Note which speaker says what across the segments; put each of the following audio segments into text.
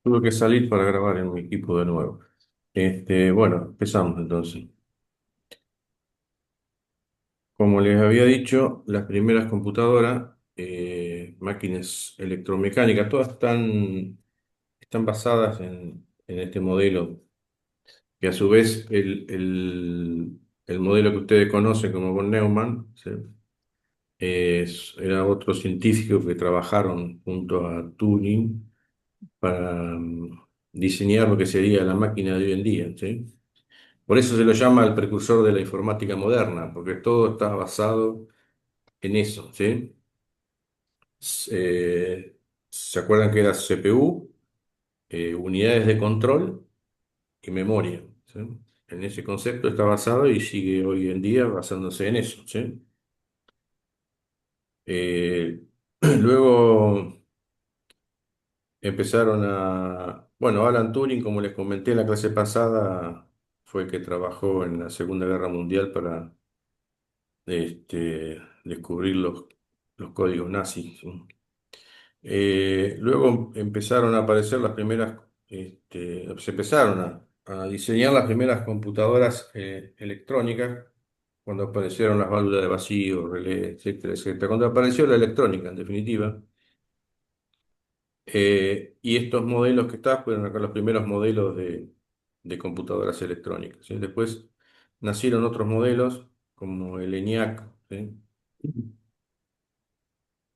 Speaker 1: Tuve que salir para grabar en mi equipo de nuevo. Bueno, empezamos entonces. Como les había dicho, las primeras computadoras, máquinas electromecánicas, todas están basadas en este modelo, que a su vez el modelo que ustedes conocen como von Neumann, ¿sí? Era otro científico que trabajaron junto a Turing para diseñar lo que sería la máquina de hoy en día, ¿sí? Por eso se lo llama el precursor de la informática moderna, porque todo está basado en eso, ¿sí? ¿Se acuerdan que era CPU, unidades de control y memoria? ¿Sí? En ese concepto está basado y sigue hoy en día basándose en eso, ¿sí? Eh, luego empezaron bueno, Alan Turing, como les comenté en la clase pasada, fue el que trabajó en la Segunda Guerra Mundial para descubrir los códigos nazis, ¿sí? Luego empezaron a aparecer las primeras, se empezaron a diseñar las primeras computadoras electrónicas cuando aparecieron las válvulas de vacío, relé, etcétera, etcétera. Cuando apareció la electrónica, en definitiva. Y estos modelos que está fueron acá los primeros modelos de computadoras electrónicas, ¿sí? Después nacieron otros modelos como el ENIAC, ¿sí?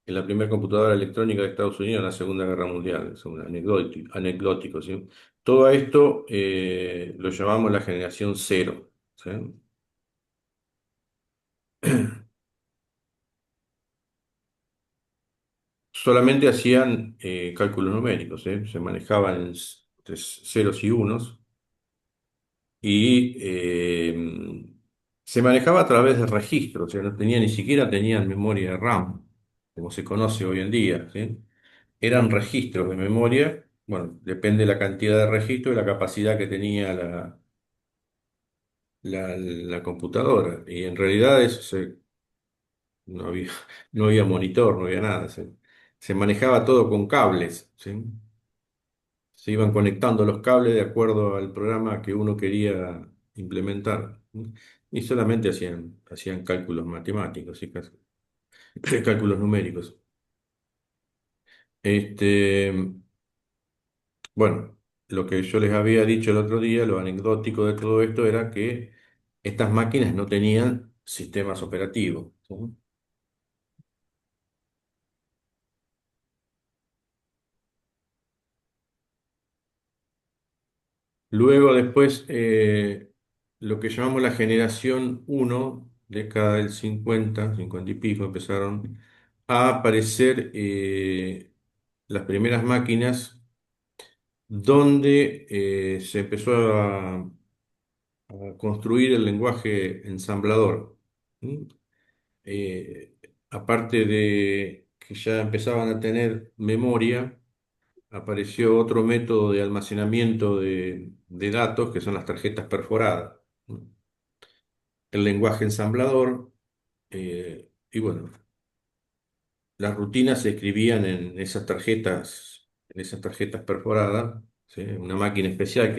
Speaker 1: En la primera computadora electrónica de Estados Unidos en la Segunda Guerra Mundial. Es un anecdótico, ¿sí? Todo esto lo llamamos la generación cero, ¿sí? Solamente hacían cálculos numéricos, ¿sí? Se manejaban entre ceros y unos y se manejaba a través de registros, o sea, no tenía, ni siquiera tenían memoria RAM, como se conoce hoy en día, ¿sí? Eran registros de memoria. Bueno, depende de la cantidad de registros y la capacidad que tenía la computadora. Y en realidad no había, no había monitor, no había nada. Se manejaba todo con cables, ¿sí? Se iban conectando los cables de acuerdo al programa que uno quería implementar, ¿sí? Y solamente hacían cálculos matemáticos, ¿sí? Cálculos numéricos. Este, Bueno, lo que yo les había dicho el otro día, lo anecdótico de todo esto era que estas máquinas no tenían sistemas operativos, ¿sí? Luego, después, lo que llamamos la generación uno, década del 50 y pico, empezaron a aparecer las primeras máquinas donde se empezó a construir el lenguaje ensamblador, ¿sí? eh, Aparte de que ya empezaban a tener memoria, apareció otro método de almacenamiento de datos que son las tarjetas perforadas, ¿no? El lenguaje ensamblador, y bueno, las rutinas se escribían en esas tarjetas perforadas, ¿sí? Una máquina especial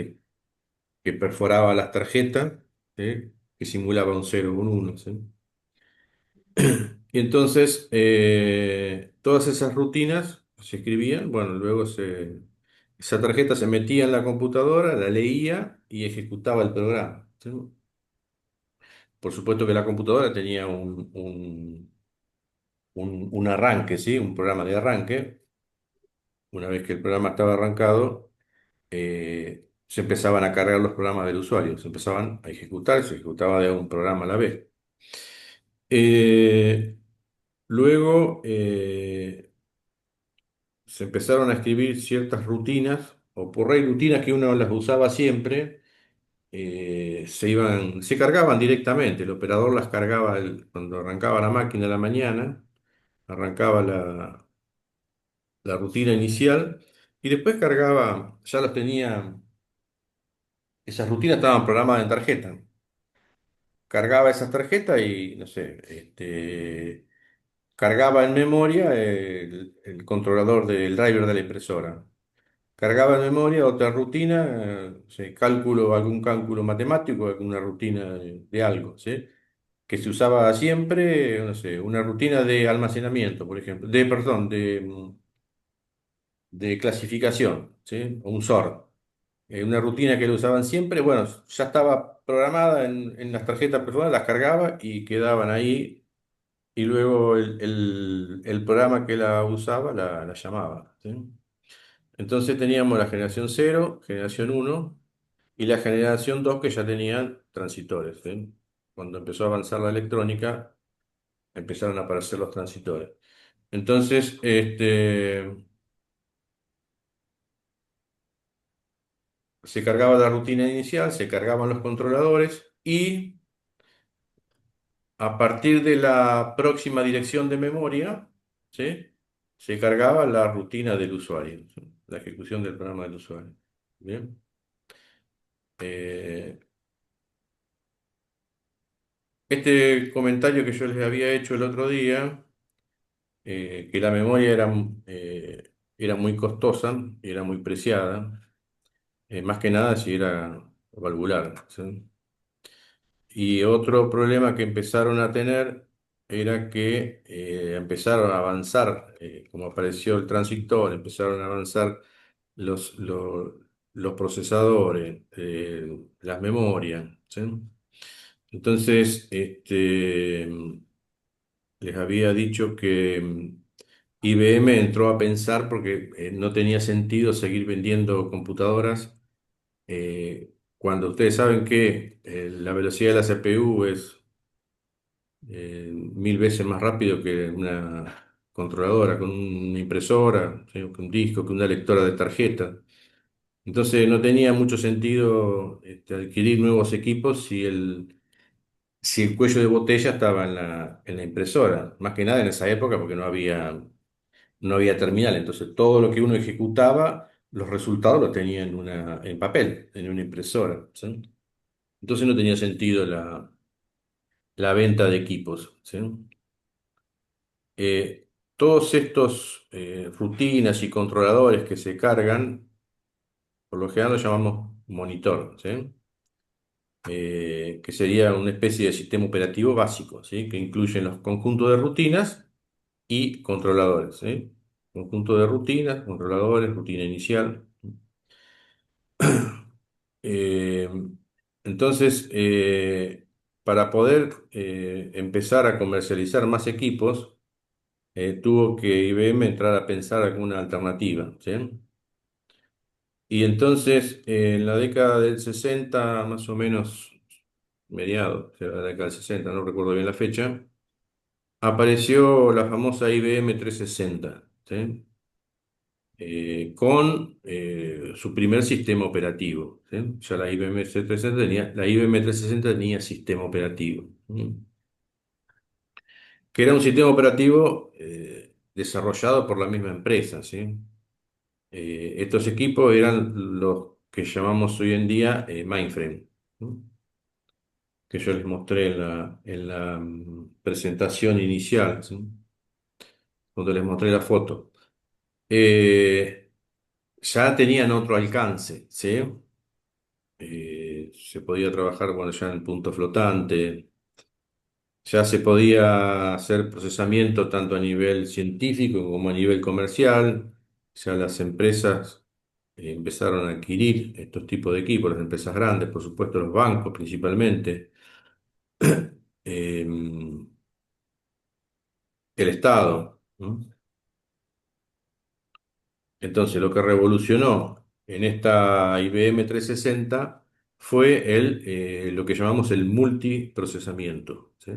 Speaker 1: que perforaba las tarjetas, ¿sí? Que simulaba un cero o un uno, ¿sí? Y entonces, todas esas rutinas se escribían, bueno, esa tarjeta se metía en la computadora, la leía y ejecutaba el programa, ¿sí? Por supuesto que la computadora tenía un arranque, ¿sí? Un programa de arranque. Una vez que el programa estaba arrancado, se empezaban a cargar los programas del usuario, se empezaban a ejecutar, se ejecutaba de un programa a la vez. Eh, Luego, se empezaron a escribir ciertas rutinas, o por ahí rutinas que uno las usaba siempre, se cargaban directamente. El operador las cargaba cuando arrancaba la máquina a la mañana, arrancaba la rutina inicial y después cargaba, ya las tenía, esas rutinas estaban programadas en tarjeta. Cargaba esas tarjetas y, no sé, cargaba en memoria el controlador del driver de la impresora. cargaba en memoria otra rutina, sí, cálculo, algún cálculo matemático, alguna rutina de algo, ¿sí? Que se usaba siempre, no sé, una rutina de almacenamiento, por ejemplo, perdón, de clasificación, ¿sí? O un sort. Una rutina que lo usaban siempre, bueno, ya estaba programada en las tarjetas personales, las cargaba y quedaban ahí, y luego el programa que la usaba la llamaba, ¿sí? Entonces teníamos la generación cero, generación uno y la generación 2 que ya tenían transitores, ¿sí? Cuando empezó a avanzar la electrónica, empezaron a aparecer los transitores. Entonces, se cargaba la rutina inicial, se cargaban los controladores y a partir de la próxima dirección de memoria, ¿sí? Se cargaba la rutina del usuario, ¿sí? La ejecución del programa del usuario. Bien. Eh, este comentario que yo les había hecho el otro día, que la memoria era muy costosa y era muy preciada, más que nada si era valvular, ¿sí? Y otro problema que empezaron a tener era que empezaron a avanzar, como apareció el transistor, empezaron a avanzar los, lo- los procesadores, las memorias, ¿sí? Entonces, les había dicho que IBM entró a pensar porque no tenía sentido seguir vendiendo computadoras cuando ustedes saben que la velocidad de la CPU es 1000 veces más rápido que una controladora, con una impresora, ¿sí? Que un disco, que una lectora de tarjeta. Entonces no tenía mucho sentido adquirir nuevos equipos si el cuello de botella estaba en la impresora. Más que nada en esa época porque no había terminal. Entonces todo lo que uno ejecutaba, los resultados los tenía en papel, en una impresora, ¿sí? Entonces no tenía sentido la venta de equipos, ¿sí? Todos estos rutinas y controladores que se cargan, por lo general los llamamos monitor, ¿sí? Que sería una especie de sistema operativo básico, ¿sí? Que incluyen los conjuntos de rutinas y controladores, ¿sí? Conjunto de rutinas, controladores, rutina inicial. Eh, entonces, para poder empezar a comercializar más equipos, tuvo que IBM entrar a pensar alguna alternativa, ¿sí? Y entonces, en la década del 60 más o menos, mediados de la década del 60 no recuerdo bien la fecha, apareció la famosa IBM 360, ¿sí? Con su primer sistema operativo, ¿sí? Ya la IBM 360 tenía sistema operativo, ¿sí? Que era un sistema operativo desarrollado por la misma empresa, ¿sí? Estos equipos eran los que llamamos hoy en día mainframe, ¿no? Que yo les mostré en la presentación inicial, ¿sí? Cuando les mostré la foto. Ya tenían otro alcance, ¿sí? Se podía trabajar, bueno, ya en punto flotante, ya se podía hacer procesamiento tanto a nivel científico como a nivel comercial, ya las empresas empezaron a adquirir estos tipos de equipos, las empresas grandes, por supuesto los bancos principalmente, eh, el Estado, ¿no? Entonces lo que revolucionó en esta IBM 360 fue lo que llamamos el multiprocesamiento, ¿sí?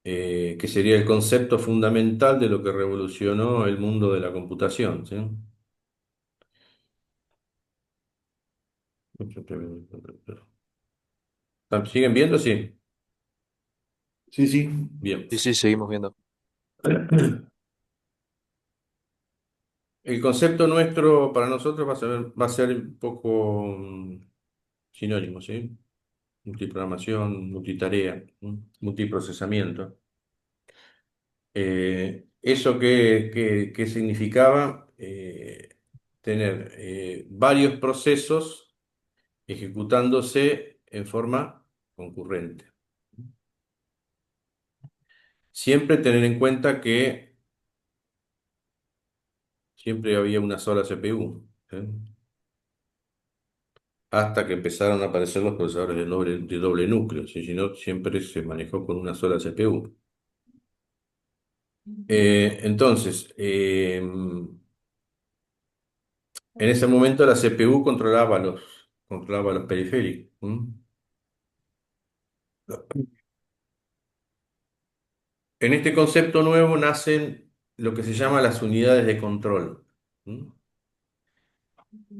Speaker 1: Que sería el concepto fundamental de lo que revolucionó el mundo de la computación, ¿sí? ¿Siguen viendo? Sí.
Speaker 2: Sí, sí.
Speaker 1: Bien.
Speaker 2: Sí, sí, seguimos viendo.
Speaker 1: El concepto nuestro para nosotros va a ser un poco sinónimo, ¿sí? Multiprogramación, multitarea, multiprocesamiento. ¿Eso qué significaba? tener varios procesos ejecutándose en forma concurrente. Siempre tener en cuenta que siempre había una sola CPU, ¿eh? Hasta que empezaron a aparecer los procesadores de doble núcleo, ¿sí? Si no, siempre se manejó con una sola CPU. Entonces, en ese momento la CPU controlaba los periféricos. ¿M? En este concepto nuevo nacen lo que se llama las unidades de control, ¿m?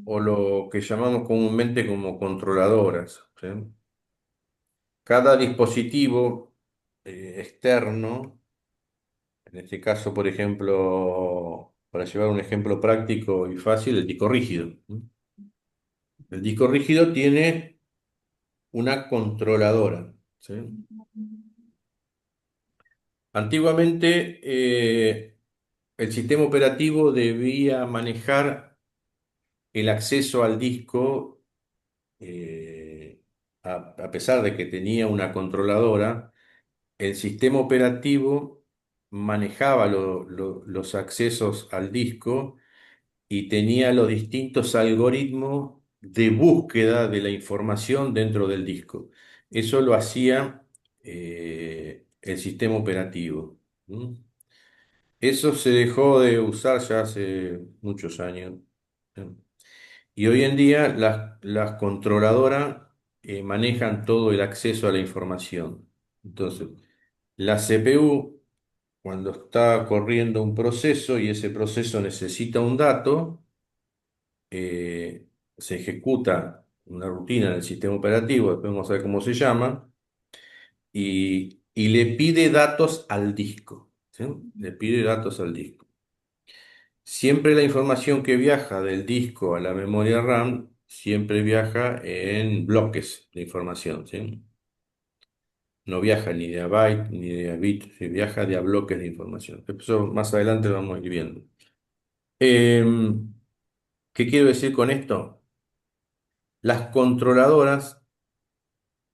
Speaker 1: O lo que llamamos comúnmente como controladoras, ¿sí? Cada dispositivo externo, en este caso, por ejemplo, para llevar un ejemplo práctico y fácil, el disco rígido. ¿M? El disco rígido tiene una controladora, ¿sí? Antiguamente, el sistema operativo debía manejar el acceso al disco, a pesar de que tenía una controladora, el sistema operativo manejaba los accesos al disco y tenía los distintos algoritmos de búsqueda de la información dentro del disco. Eso lo hacía el sistema operativo. ¿Mm? Eso se dejó de usar ya hace muchos años. ¿Eh? Y hoy en día las controladoras manejan todo el acceso a la información. Entonces, la CPU, cuando está corriendo un proceso y ese proceso necesita un dato, se ejecuta una rutina en el sistema operativo, después vamos a ver cómo se llama, y le pide datos al disco. ¿Sí? Le pide datos al disco. Siempre la información que viaja del disco a la memoria RAM, siempre viaja en bloques de información, ¿sí? No viaja ni de a byte ni de a bit, viaja de a bloques de información. Eso más adelante lo vamos a ir viendo. ¿Qué quiero decir con esto? Las controladoras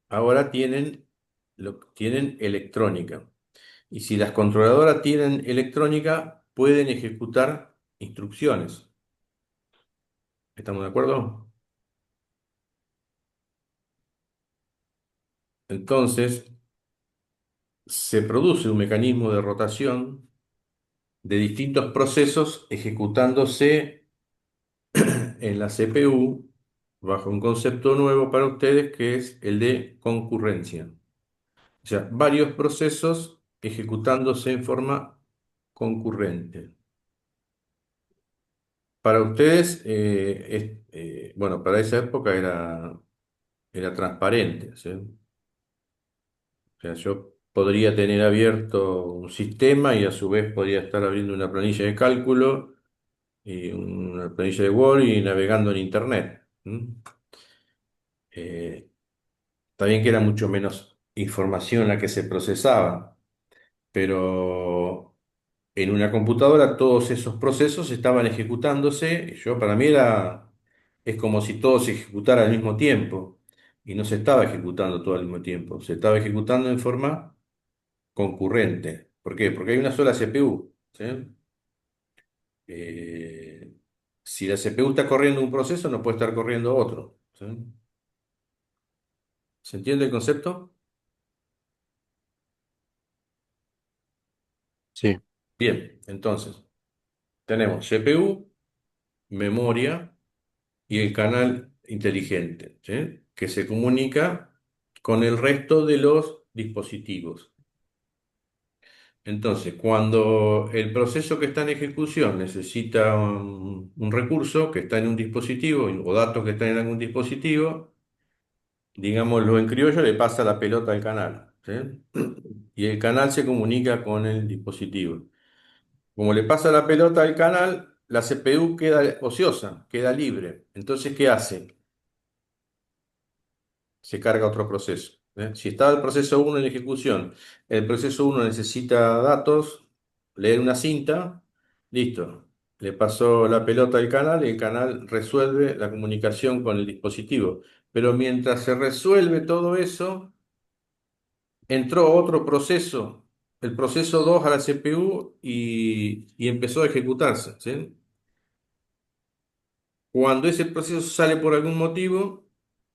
Speaker 1: ahora tienen electrónica. Y si las controladoras tienen electrónica, pueden ejecutar instrucciones. ¿Estamos de acuerdo? Entonces, se produce un mecanismo de rotación de distintos procesos ejecutándose en la CPU bajo un concepto nuevo para ustedes que es el de concurrencia. O sea, varios procesos ejecutándose en forma concurrente. Para ustedes, bueno, para esa época era transparente, ¿sí? O sea, yo podría tener abierto un sistema y a su vez podría estar abriendo una planilla de cálculo y una planilla de Word y navegando en Internet. ¿M? Eh, Está bien que era mucho menos información la que se procesaba, pero en una computadora todos esos procesos estaban ejecutándose. Para mí es como si todo se ejecutara al mismo tiempo y no se estaba ejecutando todo al mismo tiempo, se estaba ejecutando en forma concurrente. ¿Por qué? Porque hay una sola CPU, ¿sí? Eh, si la CPU está corriendo un proceso, no puede estar corriendo otro, ¿sí? ¿Se entiende el concepto?
Speaker 2: Sí,
Speaker 1: Bien, entonces tenemos CPU, memoria y el canal inteligente, ¿sí? Que se comunica con el resto de los dispositivos. Entonces, cuando el proceso que está en ejecución necesita un recurso que está en un dispositivo o datos que están en algún dispositivo, digámoslo en criollo, le pasa la pelota al canal, ¿sí? Y el canal se comunica con el dispositivo. Como le pasa la pelota al canal, la CPU queda ociosa, queda libre. Entonces, ¿qué hace? Se carga otro proceso. ¿Eh? Si está el proceso uno en ejecución, el proceso uno necesita datos, leer una cinta, listo. le pasó la pelota al canal y el canal resuelve la comunicación con el dispositivo. Pero mientras se resuelve todo eso, entró otro proceso, el proceso 2 a la CPU y empezó a ejecutarse, ¿sí? Cuando ese proceso sale por algún motivo,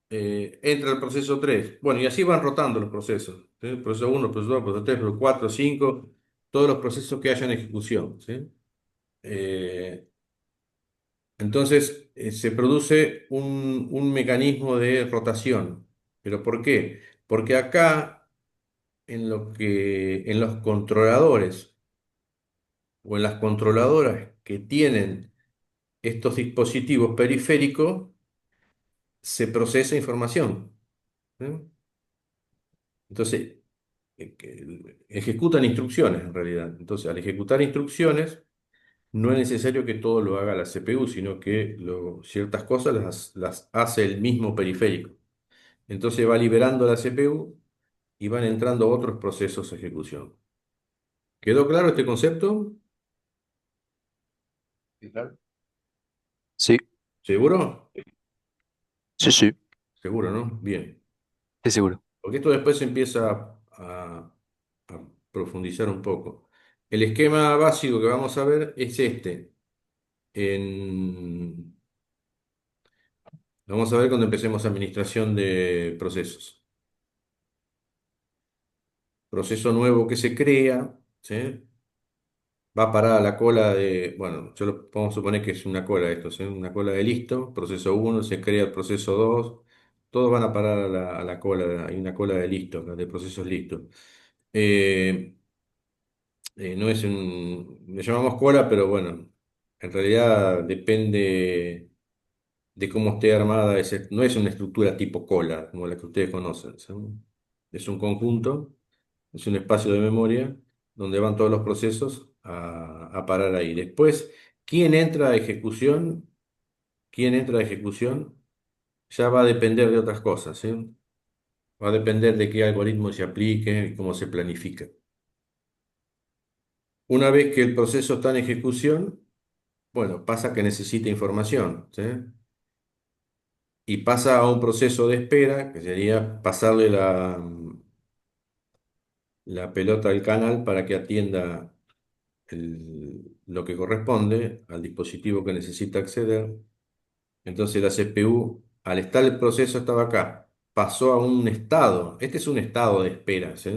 Speaker 1: entra el proceso 3. Bueno, y así van rotando los procesos, ¿sí? Proceso uno, proceso 2, proceso 3, proceso 4, 5, todos los procesos que haya en ejecución, ¿sí? Eh, entonces, se produce un mecanismo de rotación. ¿Pero por qué? Porque acá, en los controladores o en las controladoras que tienen estos dispositivos periféricos, se procesa información, ¿sí? Entonces, que ejecutan instrucciones en realidad. Entonces, al ejecutar instrucciones, no es necesario que todo lo haga la CPU, sino que ciertas cosas las hace el mismo periférico. Entonces va liberando la CPU y van entrando otros procesos de ejecución. ¿Quedó claro este concepto?
Speaker 2: Sí, claro. Sí,
Speaker 1: ¿Seguro?
Speaker 2: sí, sí,
Speaker 1: Seguro, ¿no? Bien.
Speaker 2: estoy seguro.
Speaker 1: Porque esto después se empieza a profundizar un poco. El esquema básico que vamos a ver es este. En- Vamos a ver cuando empecemos administración de procesos. Proceso nuevo que se crea, ¿sí? Va a parar a la cola de, bueno, vamos a suponer que es una cola esto, ¿sí? Una cola de listo, proceso uno se crea el proceso 2, todos van a parar a la cola, hay una cola de listo, de procesos listos. Eh, no es le llamamos cola, pero bueno, en realidad depende de cómo esté armada, no es una estructura tipo cola, como la que ustedes conocen, ¿sí? Es un conjunto, es un espacio de memoria donde van todos los procesos a parar ahí. Después, quién entra a ejecución, quién entra a ejecución, ya va a depender de otras cosas, ¿sí? Va a depender de qué algoritmo se aplique y cómo se planifica. Una vez que el proceso está en ejecución, bueno, pasa que necesita información, ¿sí? Y pasa a un proceso de espera, que sería pasarle la pelota al canal para que atienda lo que corresponde al dispositivo que necesita acceder. Entonces la CPU, al estar el proceso estaba acá, pasó a un estado. Este es un estado de espera, ¿sí?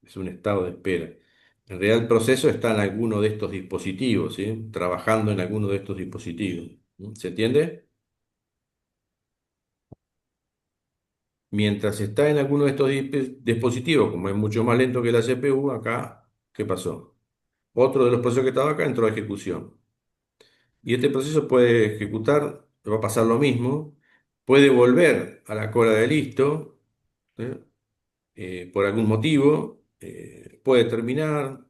Speaker 1: Es un estado de espera. En realidad el proceso está en alguno de estos dispositivos, ¿sí? Trabajando en alguno de estos dispositivos. ¿Sí? ¿Se entiende? Mientras está en alguno de estos dispositivos, como es mucho más lento que la CPU, acá, ¿qué pasó? Otro de los procesos que estaba acá entró a ejecución. Y este proceso puede ejecutar, va a pasar lo mismo, puede volver a la cola de listo, ¿eh? Por algún motivo, puede terminar,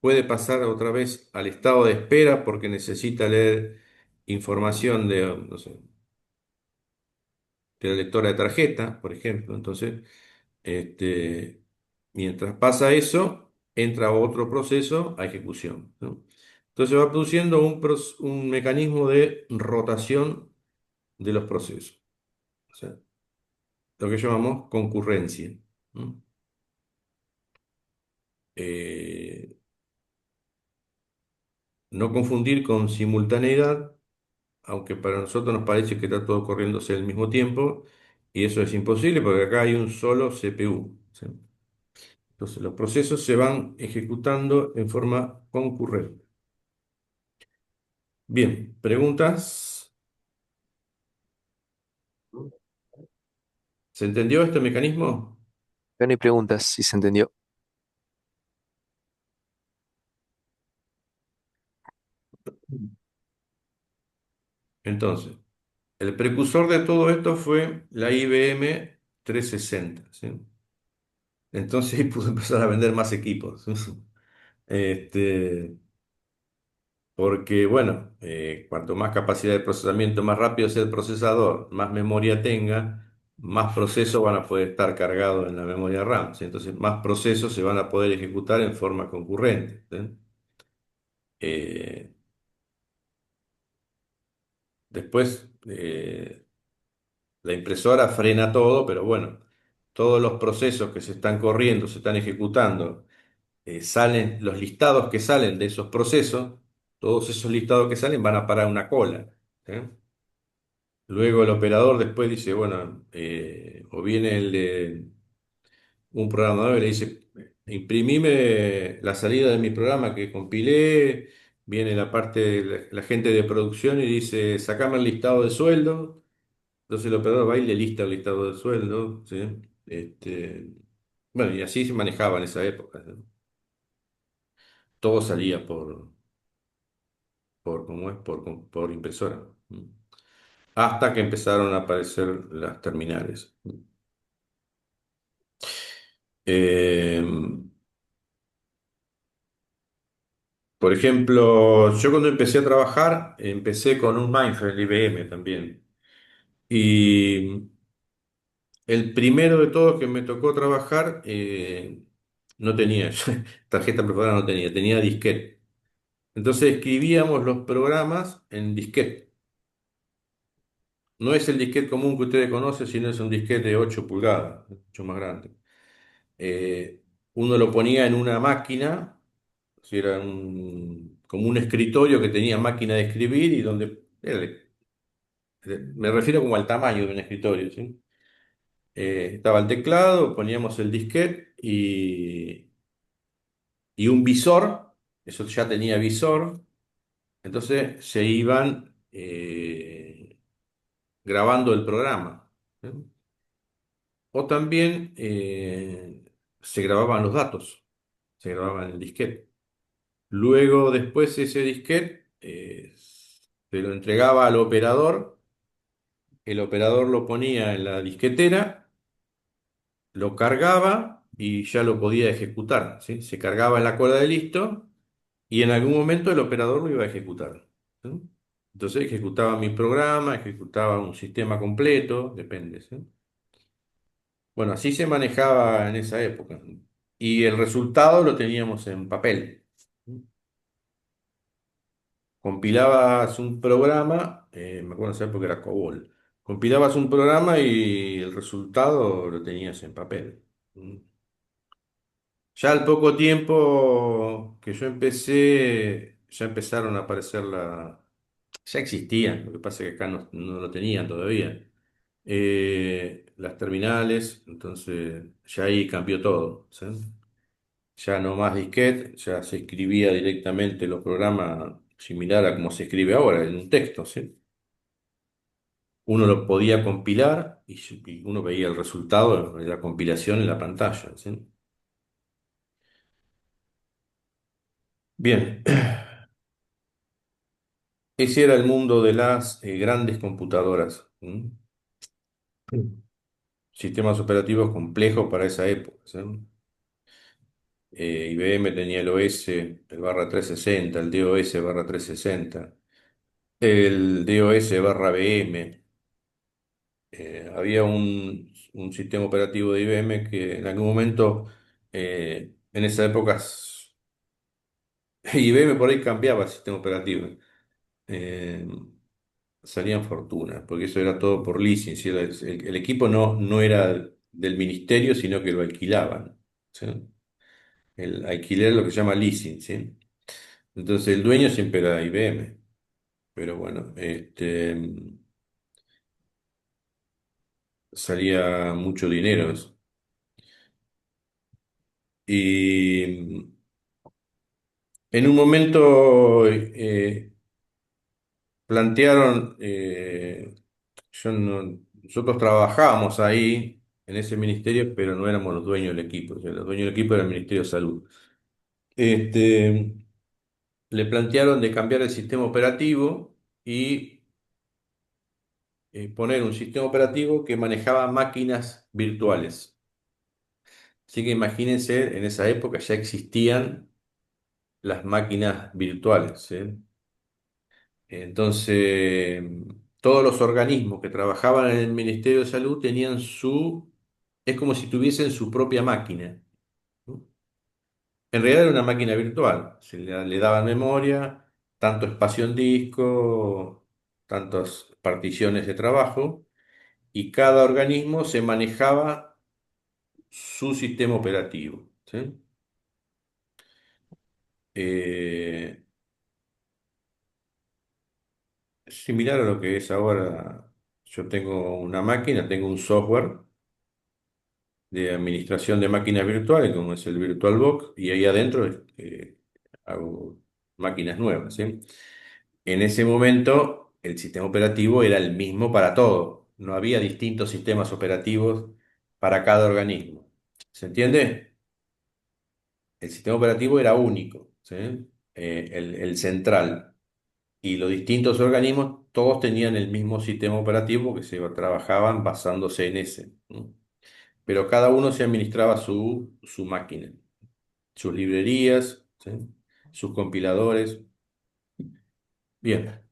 Speaker 1: puede pasar otra vez al estado de espera porque necesita leer información de, no sé, de la lectora de tarjeta, por ejemplo. Entonces, este, mientras pasa eso, entra otro proceso a ejecución, ¿no? Entonces va produciendo un mecanismo de rotación de los procesos, o sea, lo que llamamos concurrencia, ¿no? Eh, no confundir con simultaneidad, aunque para nosotros nos parece que está todo corriéndose al mismo tiempo, y eso es imposible porque acá hay un solo CPU, ¿sí? Entonces los procesos se van ejecutando en forma concurrente. Bien, ¿preguntas? ¿Se entendió este mecanismo?
Speaker 2: Ya no hay preguntas, si se entendió.
Speaker 1: Entonces, el precursor de todo esto fue la IBM 360, ¿sí? Entonces ahí pudo empezar a vender más equipos. Este, porque, bueno, cuanto más capacidad de procesamiento, más rápido sea el procesador, más memoria tenga, más procesos van a poder estar cargados en la memoria RAM, ¿sí? Entonces, más procesos se van a poder ejecutar en forma concurrente, ¿sí? Eh, Después, la impresora frena todo, pero bueno, todos los procesos que se están corriendo, se están ejecutando, salen, los listados que salen de esos procesos, todos esos listados que salen van a parar una cola. ¿Eh? Luego el operador después dice, bueno, o viene un programador y le dice, imprimime la salida de mi programa que compilé, viene la parte de la gente de producción y dice, sacame el listado de sueldo. Entonces el operador va y le lista el listado de sueldo, ¿sí? Bueno, y así se manejaba en esa época, ¿no? Todo salía ¿cómo es? Por impresora. Hasta que empezaron a aparecer las terminales. Eh, por ejemplo, yo cuando empecé a trabajar, empecé con un Mindframe IBM también. Y el primero de todos que me tocó trabajar, no tenía, tarjeta preparada no tenía, tenía disquete. Entonces escribíamos los programas en disquete. No es el disquete común que ustedes conocen, sino es un disquete de 8 pulgadas, mucho más grande. Eh, Uno lo ponía en una máquina, si era como un escritorio que tenía máquina de escribir y donde, me refiero como al tamaño de un escritorio, ¿sí? Estaba el teclado, poníamos el disquete y un visor, eso ya tenía visor, entonces se iban grabando el programa. ¿Sí? O también se grababan los datos, se grababan en el disquete. Luego, después ese disquete se lo entregaba al operador, el operador lo ponía en la disquetera, lo cargaba y ya lo podía ejecutar, ¿sí? Se cargaba en la cola de listo y en algún momento el operador lo iba a ejecutar. ¿Sí? Entonces ejecutaba mi programa, ejecutaba un sistema completo, depende, ¿sí? Bueno, así se manejaba en esa época. Y el resultado lo teníamos en papel. Compilabas un programa, me acuerdo en esa época era COBOL. Compilabas un programa y el resultado lo tenías en papel. Ya al poco tiempo que yo empecé, ya empezaron a aparecer ya existían, lo que pasa es que acá no lo tenían todavía. Las terminales, entonces ya ahí cambió todo, ¿sí? Ya no más disquete, ya se escribía directamente los programas similar a como se escribe ahora, en un texto, ¿sí? Uno lo podía compilar y uno veía el resultado de la compilación en la pantalla, ¿sí? Bien, ese era el mundo de las grandes computadoras. Sistemas operativos complejos para esa época, ¿sí? IBM tenía el OS, el barra 360, el DOS barra 360, el DOS barra VM. Había un sistema operativo de IBM que en algún momento, en esa época, IBM por ahí cambiaba el sistema operativo. Eh, Salían fortunas, porque eso era todo por leasing. ¿Sí? El equipo no era del ministerio, sino que lo alquilaban. ¿Sí? El alquiler es lo que se llama leasing, ¿sí? Entonces el dueño siempre era IBM. Pero bueno, salía mucho dinero eso. Y en un momento plantearon, nosotros trabajábamos ahí en ese ministerio, pero no éramos los dueños del equipo. O sea, los dueños del equipo era el Ministerio de Salud. Este, Le plantearon de cambiar el sistema operativo y poner un sistema operativo que manejaba máquinas virtuales. Así que imagínense, en esa época ya existían las máquinas virtuales, ¿sí? Entonces, todos los organismos que trabajaban en el Ministerio de Salud tenían es como si tuviesen su propia máquina, ¿no? En realidad era una máquina virtual, le daban memoria, tanto espacio en disco. tantas particiones de trabajo y cada organismo se manejaba su sistema operativo, ¿sí? Eh, Similar a lo que es ahora, yo tengo una máquina, tengo un software de administración de máquinas virtuales, como es el VirtualBox, y ahí adentro hago máquinas nuevas, ¿sí? En ese momento, el sistema operativo era el mismo para todo. No había distintos sistemas operativos para cada organismo. ¿Se entiende? El sistema operativo era único, ¿sí? El central. Y los distintos organismos, todos tenían el mismo sistema operativo que se trabajaban basándose en ese, ¿no? Pero cada uno se administraba su máquina, sus librerías, ¿sí? Sus compiladores. Bien,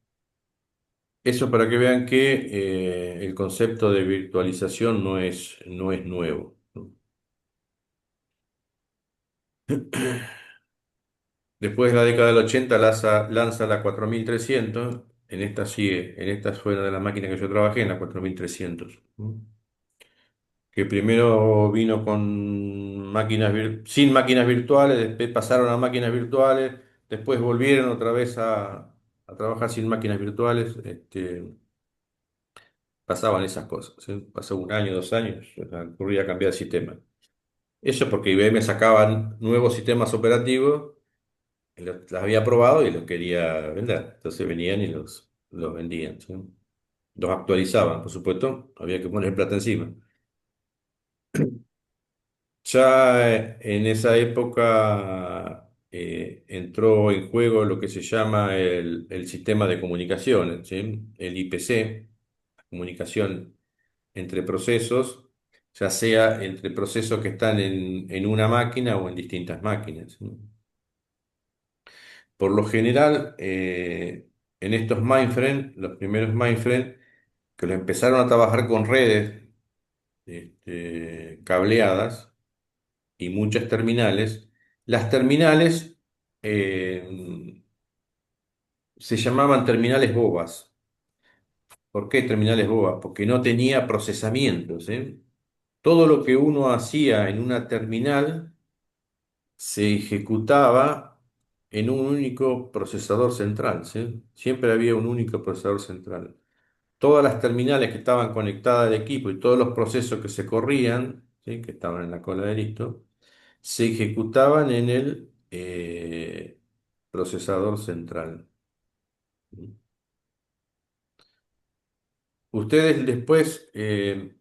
Speaker 1: eso para que vean que el concepto de virtualización no es nuevo, ¿no? Después de la década del 80 lanza la 4300. En esta fue una de las máquinas que yo trabajé, en la 4300, ¿no? Que primero vino con sin máquinas virtuales, después pasaron a máquinas virtuales, después volvieron otra vez a trabajar sin máquinas virtuales. Pasaban esas cosas, ¿sí? Pasó un año, 2 años, ocurría cambiar el sistema. Eso porque IBM sacaban nuevos sistemas operativos, y los había probado y los quería vender. Entonces venían y los vendían, ¿sí? Los actualizaban, por supuesto, había que poner plata encima. Ya en esa época entró en juego lo que se llama el sistema de comunicaciones, ¿sí? El IPC, comunicación entre procesos, ya sea entre procesos que están en una máquina o en distintas máquinas, ¿sí? Por lo general, en estos mainframe, los primeros mainframe, que lo empezaron a trabajar con redes cableadas, y muchas terminales. Las terminales se llamaban terminales bobas. ¿Por qué terminales bobas? Porque no tenía procesamientos, ¿eh? Todo lo que uno hacía en una terminal se ejecutaba en un único procesador central, ¿sí? Siempre había un único procesador central. Todas las terminales que estaban conectadas al equipo y todos los procesos que se corrían, ¿sí? Que estaban en la cola de listo, se ejecutaban en el procesador central. Ustedes después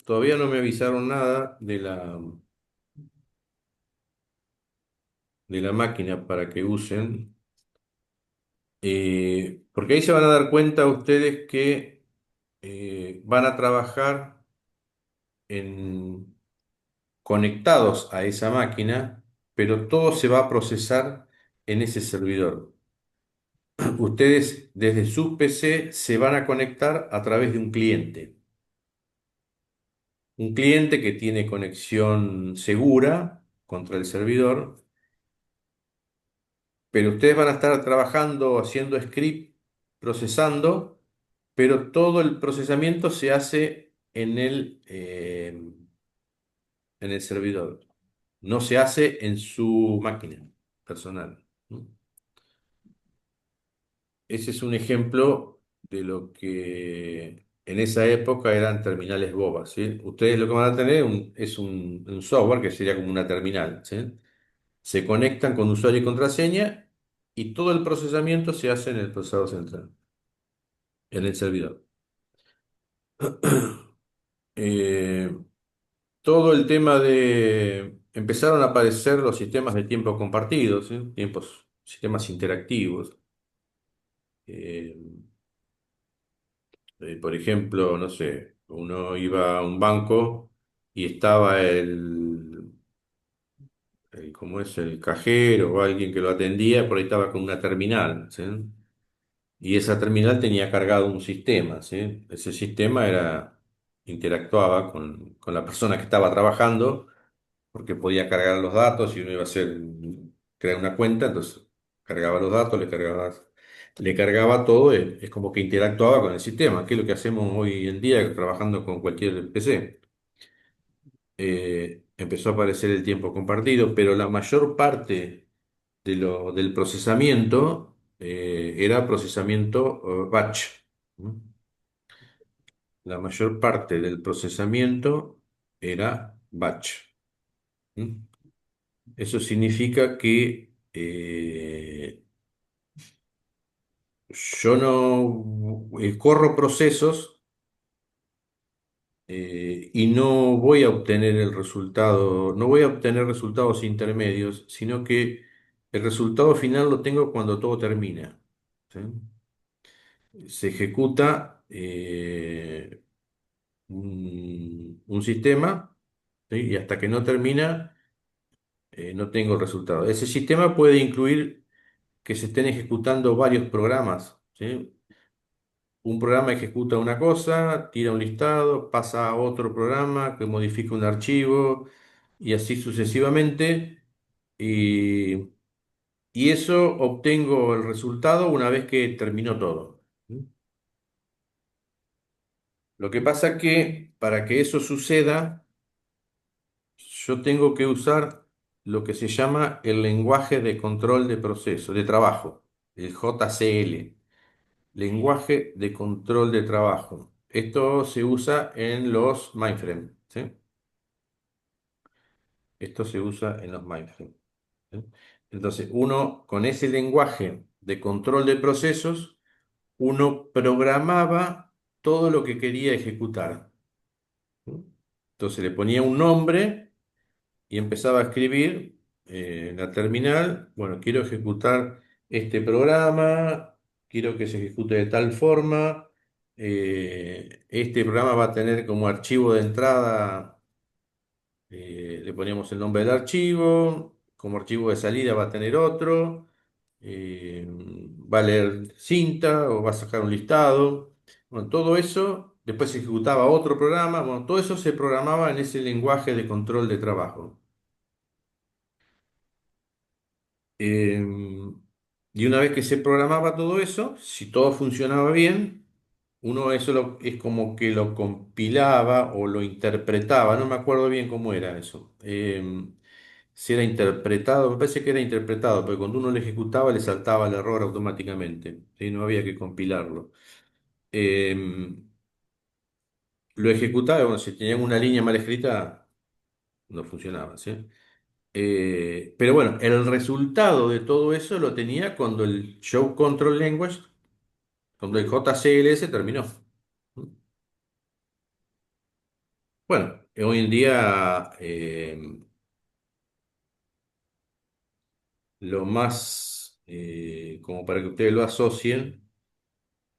Speaker 1: todavía no me avisaron nada de la máquina para que usen, porque ahí se van a dar cuenta ustedes que van a trabajar conectados a esa máquina, pero todo se va a procesar en ese servidor. Ustedes desde su PC se van a conectar a través de un cliente. Un cliente que tiene conexión segura contra el servidor, pero ustedes van a estar trabajando, haciendo script, procesando, pero todo el procesamiento se hace en el servidor. No se hace en su máquina personal, ¿no? Ese es un ejemplo de lo que en esa época eran terminales bobas, ¿sí? Ustedes lo que van a tener es un software que sería como una terminal, ¿sí? Se conectan con usuario y contraseña y todo el procesamiento se hace en el procesador central, en el servidor. Eh, Todo el tema de... Empezaron a aparecer los sistemas de tiempo compartido, ¿sí? Sistemas interactivos. Eh, por ejemplo, no sé, uno iba a un banco y estaba ¿cómo es? El cajero o alguien que lo atendía, por ahí estaba con una terminal, ¿sí? Y esa terminal tenía cargado un sistema, ¿sí? Ese sistema interactuaba con la persona que estaba trabajando, porque podía cargar los datos y uno iba a crear una cuenta, entonces cargaba los datos, le cargaba. le cargaba todo, es como que interactuaba con el sistema, que es lo que hacemos hoy en día trabajando con cualquier PC. Empezó a aparecer el tiempo compartido, pero la mayor parte del procesamiento era procesamiento batch. ¿No? La mayor parte del procesamiento era batch. ¿Mm? Eso significa que yo no corro procesos y no voy a obtener el resultado, no voy a obtener resultados intermedios, sino que el resultado final lo tengo cuando todo termina. ¿Sí? Se ejecuta un sistema, ¿sí? Y hasta que no termina, no tengo el resultado. Ese sistema puede incluir que se estén ejecutando varios programas, ¿sí? Un programa ejecuta una cosa, tira un listado, pasa a otro programa que modifica un archivo y así sucesivamente. Y, y eso obtengo el resultado una vez que terminó todo. Lo que pasa que para que eso suceda, yo tengo que usar lo que se llama el lenguaje de control de proceso, de trabajo, el JCL. Lenguaje de control de trabajo. Esto se usa en los mainframe, ¿sí? Esto se usa en los mainframe, ¿sí? Entonces, uno con ese lenguaje de control de procesos, uno programaba todo lo que quería ejecutar, ¿sí? Entonces le ponía un nombre y empezaba a escribir en la terminal, bueno, quiero ejecutar este programa, quiero que se ejecute de tal forma, este programa va a tener como archivo de entrada, le poníamos el nombre del archivo, como archivo de salida va a tener otro, va a leer cinta o va a sacar un listado, bueno, todo eso, después se ejecutaba otro programa, bueno, todo eso se programaba en ese lenguaje de control de trabajo. Y una vez que se programaba todo eso, si todo funcionaba bien, uno eso es como que lo compilaba o lo interpretaba, no me acuerdo bien cómo era eso. Si era interpretado, me parece que era interpretado, porque cuando uno lo ejecutaba le saltaba el error automáticamente, ¿sí? No había que compilarlo. Em, lo ejecutaba, bueno, si tenían una línea mal escrita, no funcionaba, ¿sí? Pero bueno, el resultado de todo eso lo tenía cuando el Show Control Language, cuando el JCLS terminó. Bueno, hoy en día lo más, como para que ustedes lo asocien,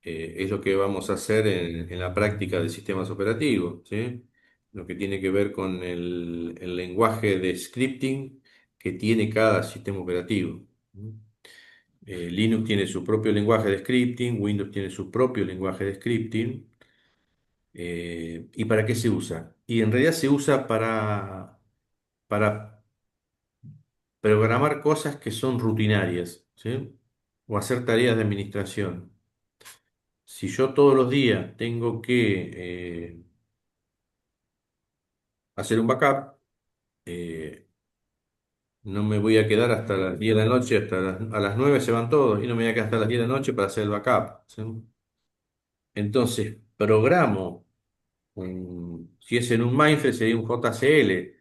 Speaker 1: es lo que vamos a hacer en la práctica de sistemas operativos, ¿sí? Lo que tiene que ver con el lenguaje de scripting que tiene cada sistema operativo. Linux tiene su propio lenguaje de scripting, Windows tiene su propio lenguaje de scripting. ¿Y para qué se usa? Y en realidad se usa para programar cosas que son rutinarias, ¿sí? O hacer tareas de administración. Si yo todos los días tengo que hacer un backup, eh, no me voy a quedar hasta las 10 de la noche, a las 9 se van todos, y no me voy a quedar hasta las 10 de la noche para hacer el backup, ¿sí? Entonces, programo. Si es en un Mindframe sería un JCL.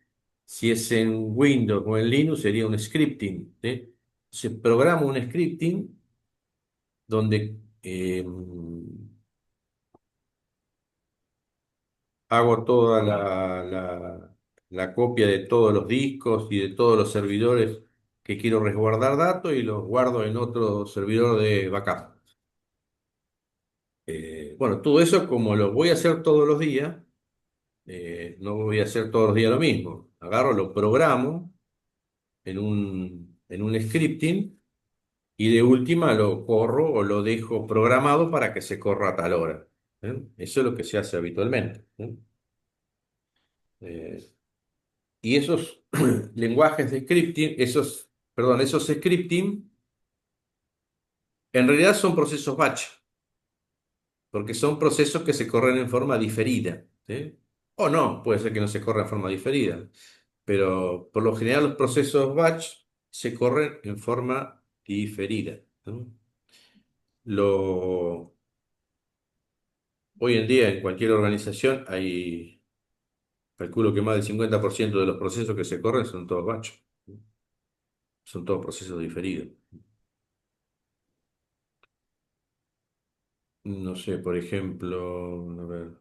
Speaker 1: Si es en Windows o en Linux sería un scripting, ¿sí? Se programa un scripting donde hago toda la copia de todos los discos y de todos los servidores que quiero resguardar datos y los guardo en otro servidor de backup. Bueno, todo eso como lo voy a hacer todos los días, no voy a hacer todos los días lo mismo. Agarro, lo programo en un scripting y de última lo corro o lo dejo programado para que se corra a tal hora. Eso es lo que se hace habitualmente. Eh, y esos lenguajes de scripting, perdón, esos scripting En realidad son procesos batch, porque son procesos que se corren en forma diferida, ¿sí? O no, puede ser que no se corra en forma diferida, pero por lo general los procesos batch se corren en forma diferida, ¿no? Lo, Hoy en día en cualquier organización hay, calculo que más del 50% de los procesos que se corren son todos batch, ¿no? Son todos procesos diferidos. No sé, por ejemplo, a ver,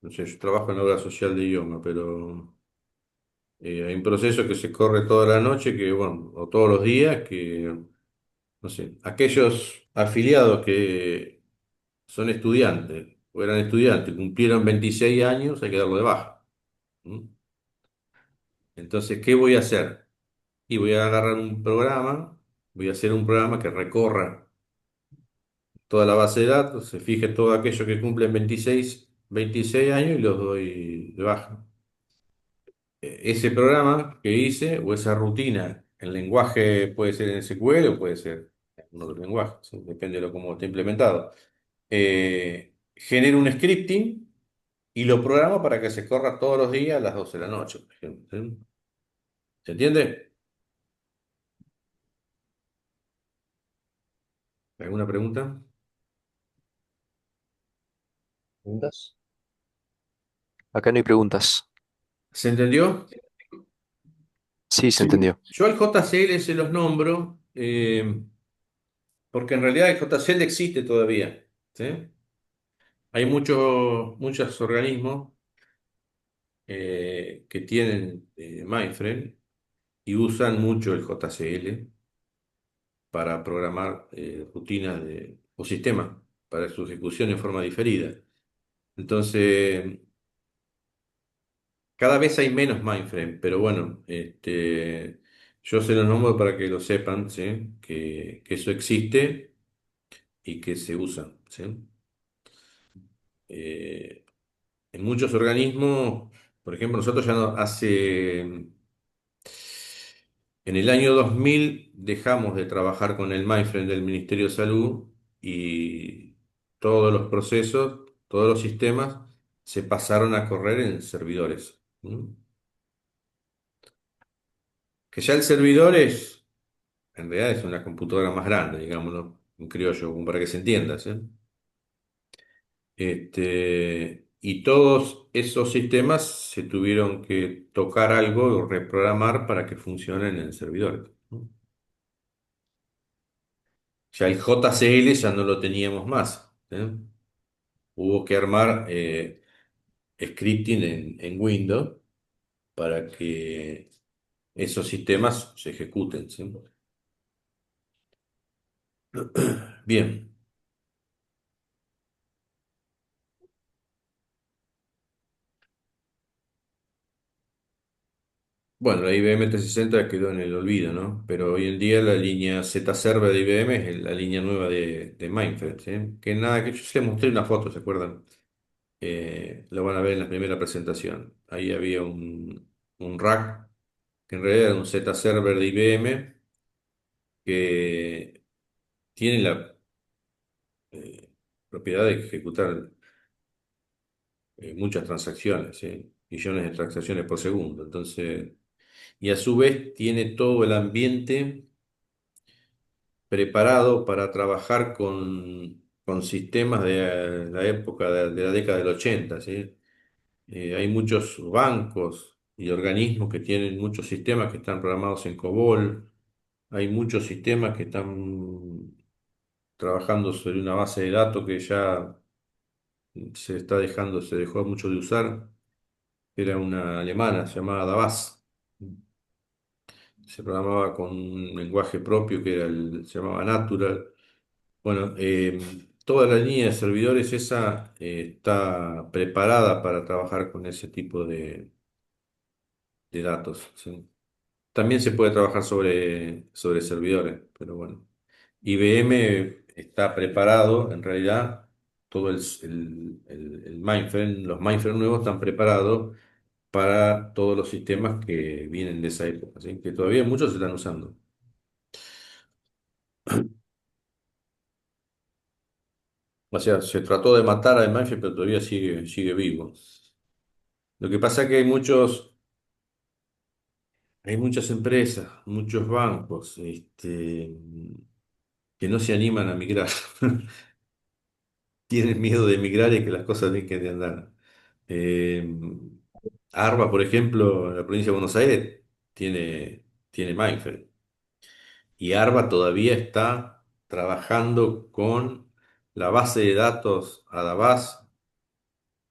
Speaker 1: no sé, yo trabajo en la obra social de idioma, pero hay un proceso que se corre toda la noche, que, bueno, o todos los días, que, no sé, aquellos afiliados que son estudiantes o eran estudiantes, cumplieron 26 años, hay que darlo de baja. ¿Mm? Entonces, ¿qué voy a hacer? Y voy a agarrar un programa, voy a hacer un programa que recorra toda la base de datos, se fije todo aquello que cumplen 26 años y los doy de baja. Ese programa que hice o esa rutina, el lenguaje puede ser en SQL o puede ser en otro lenguaje, ¿sí? Depende de lo cómo esté implementado. Genero un scripting y lo programo para que se corra todos los días a las 12 de la noche, por ejemplo, ¿sí? ¿Se entiende? ¿Alguna pregunta?
Speaker 2: ¿Preguntas? Acá no hay preguntas.
Speaker 1: ¿Se entendió?
Speaker 2: Sí, se
Speaker 1: Sí.
Speaker 2: entendió.
Speaker 1: Yo al JCL se los nombro porque en realidad el JCL existe todavía, ¿sí? Hay muchos organismos que tienen mainframe y usan mucho el JCL para programar rutinas o sistemas para su ejecución en forma diferida. Entonces, cada vez hay menos mainframe, pero bueno, yo se los nombro para que lo sepan, ¿sí? Que eso existe y que se usa, ¿sí? Eh, en muchos organismos, por ejemplo, nosotros ya en el año 2000 dejamos de trabajar con el MindFrame del Ministerio de Salud y todos los procesos, todos los sistemas se pasaron a correr en servidores. ¿Mm? Que ya el servidor en realidad es una computadora más grande, digámoslo, en criollo, como para que se entienda, ¿sí? Y todos esos sistemas se tuvieron que tocar algo o reprogramar para que funcionen en servidores, ¿no? Ya el JCL ya no lo teníamos más, ¿eh? Hubo que armar scripting en Windows para que esos sistemas se ejecuten, ¿sí? Bien, bueno, la IBM 360 quedó en el olvido, ¿no? Pero hoy en día la línea Z-Server de IBM es la línea nueva de Mainframe, ¿sí? Que nada, que yo les mostré una foto, ¿se acuerdan? Lo van a ver en la primera presentación. Ahí había un rack, que en realidad era un Z-Server de IBM, que tiene la eh, propiedad de ejecutar muchas transacciones, ¿sí? Millones de transacciones por segundo. Entonces, y a su vez tiene todo el ambiente preparado para trabajar con sistemas de la época de la década del 80, ¿sí? Hay muchos bancos y organismos que tienen muchos sistemas que están programados en COBOL. Hay muchos sistemas que están trabajando sobre una base de datos que ya se dejó mucho de usar. Era una alemana llamada Davas. Se programaba con un lenguaje propio que se llamaba Natural. Bueno, toda la línea de servidores esa está preparada para trabajar con ese tipo de datos, ¿sí? También se puede trabajar sobre servidores, pero bueno. IBM está preparado, en realidad, todo el mainframe, los mainframe nuevos están preparados para todos los sistemas que vienen de esa época, ¿sí? Que todavía muchos se están usando. O sea, se trató de matar a Manfield, pero todavía sigue vivo. Lo que pasa es que hay muchas empresas, muchos bancos, que no se animan a migrar. Tienen miedo de migrar y que las cosas dejen de andar. Eh, Arba, por ejemplo, en la provincia de Buenos Aires, tiene Mindframe. Y Arba todavía está trabajando con la base de datos Adabas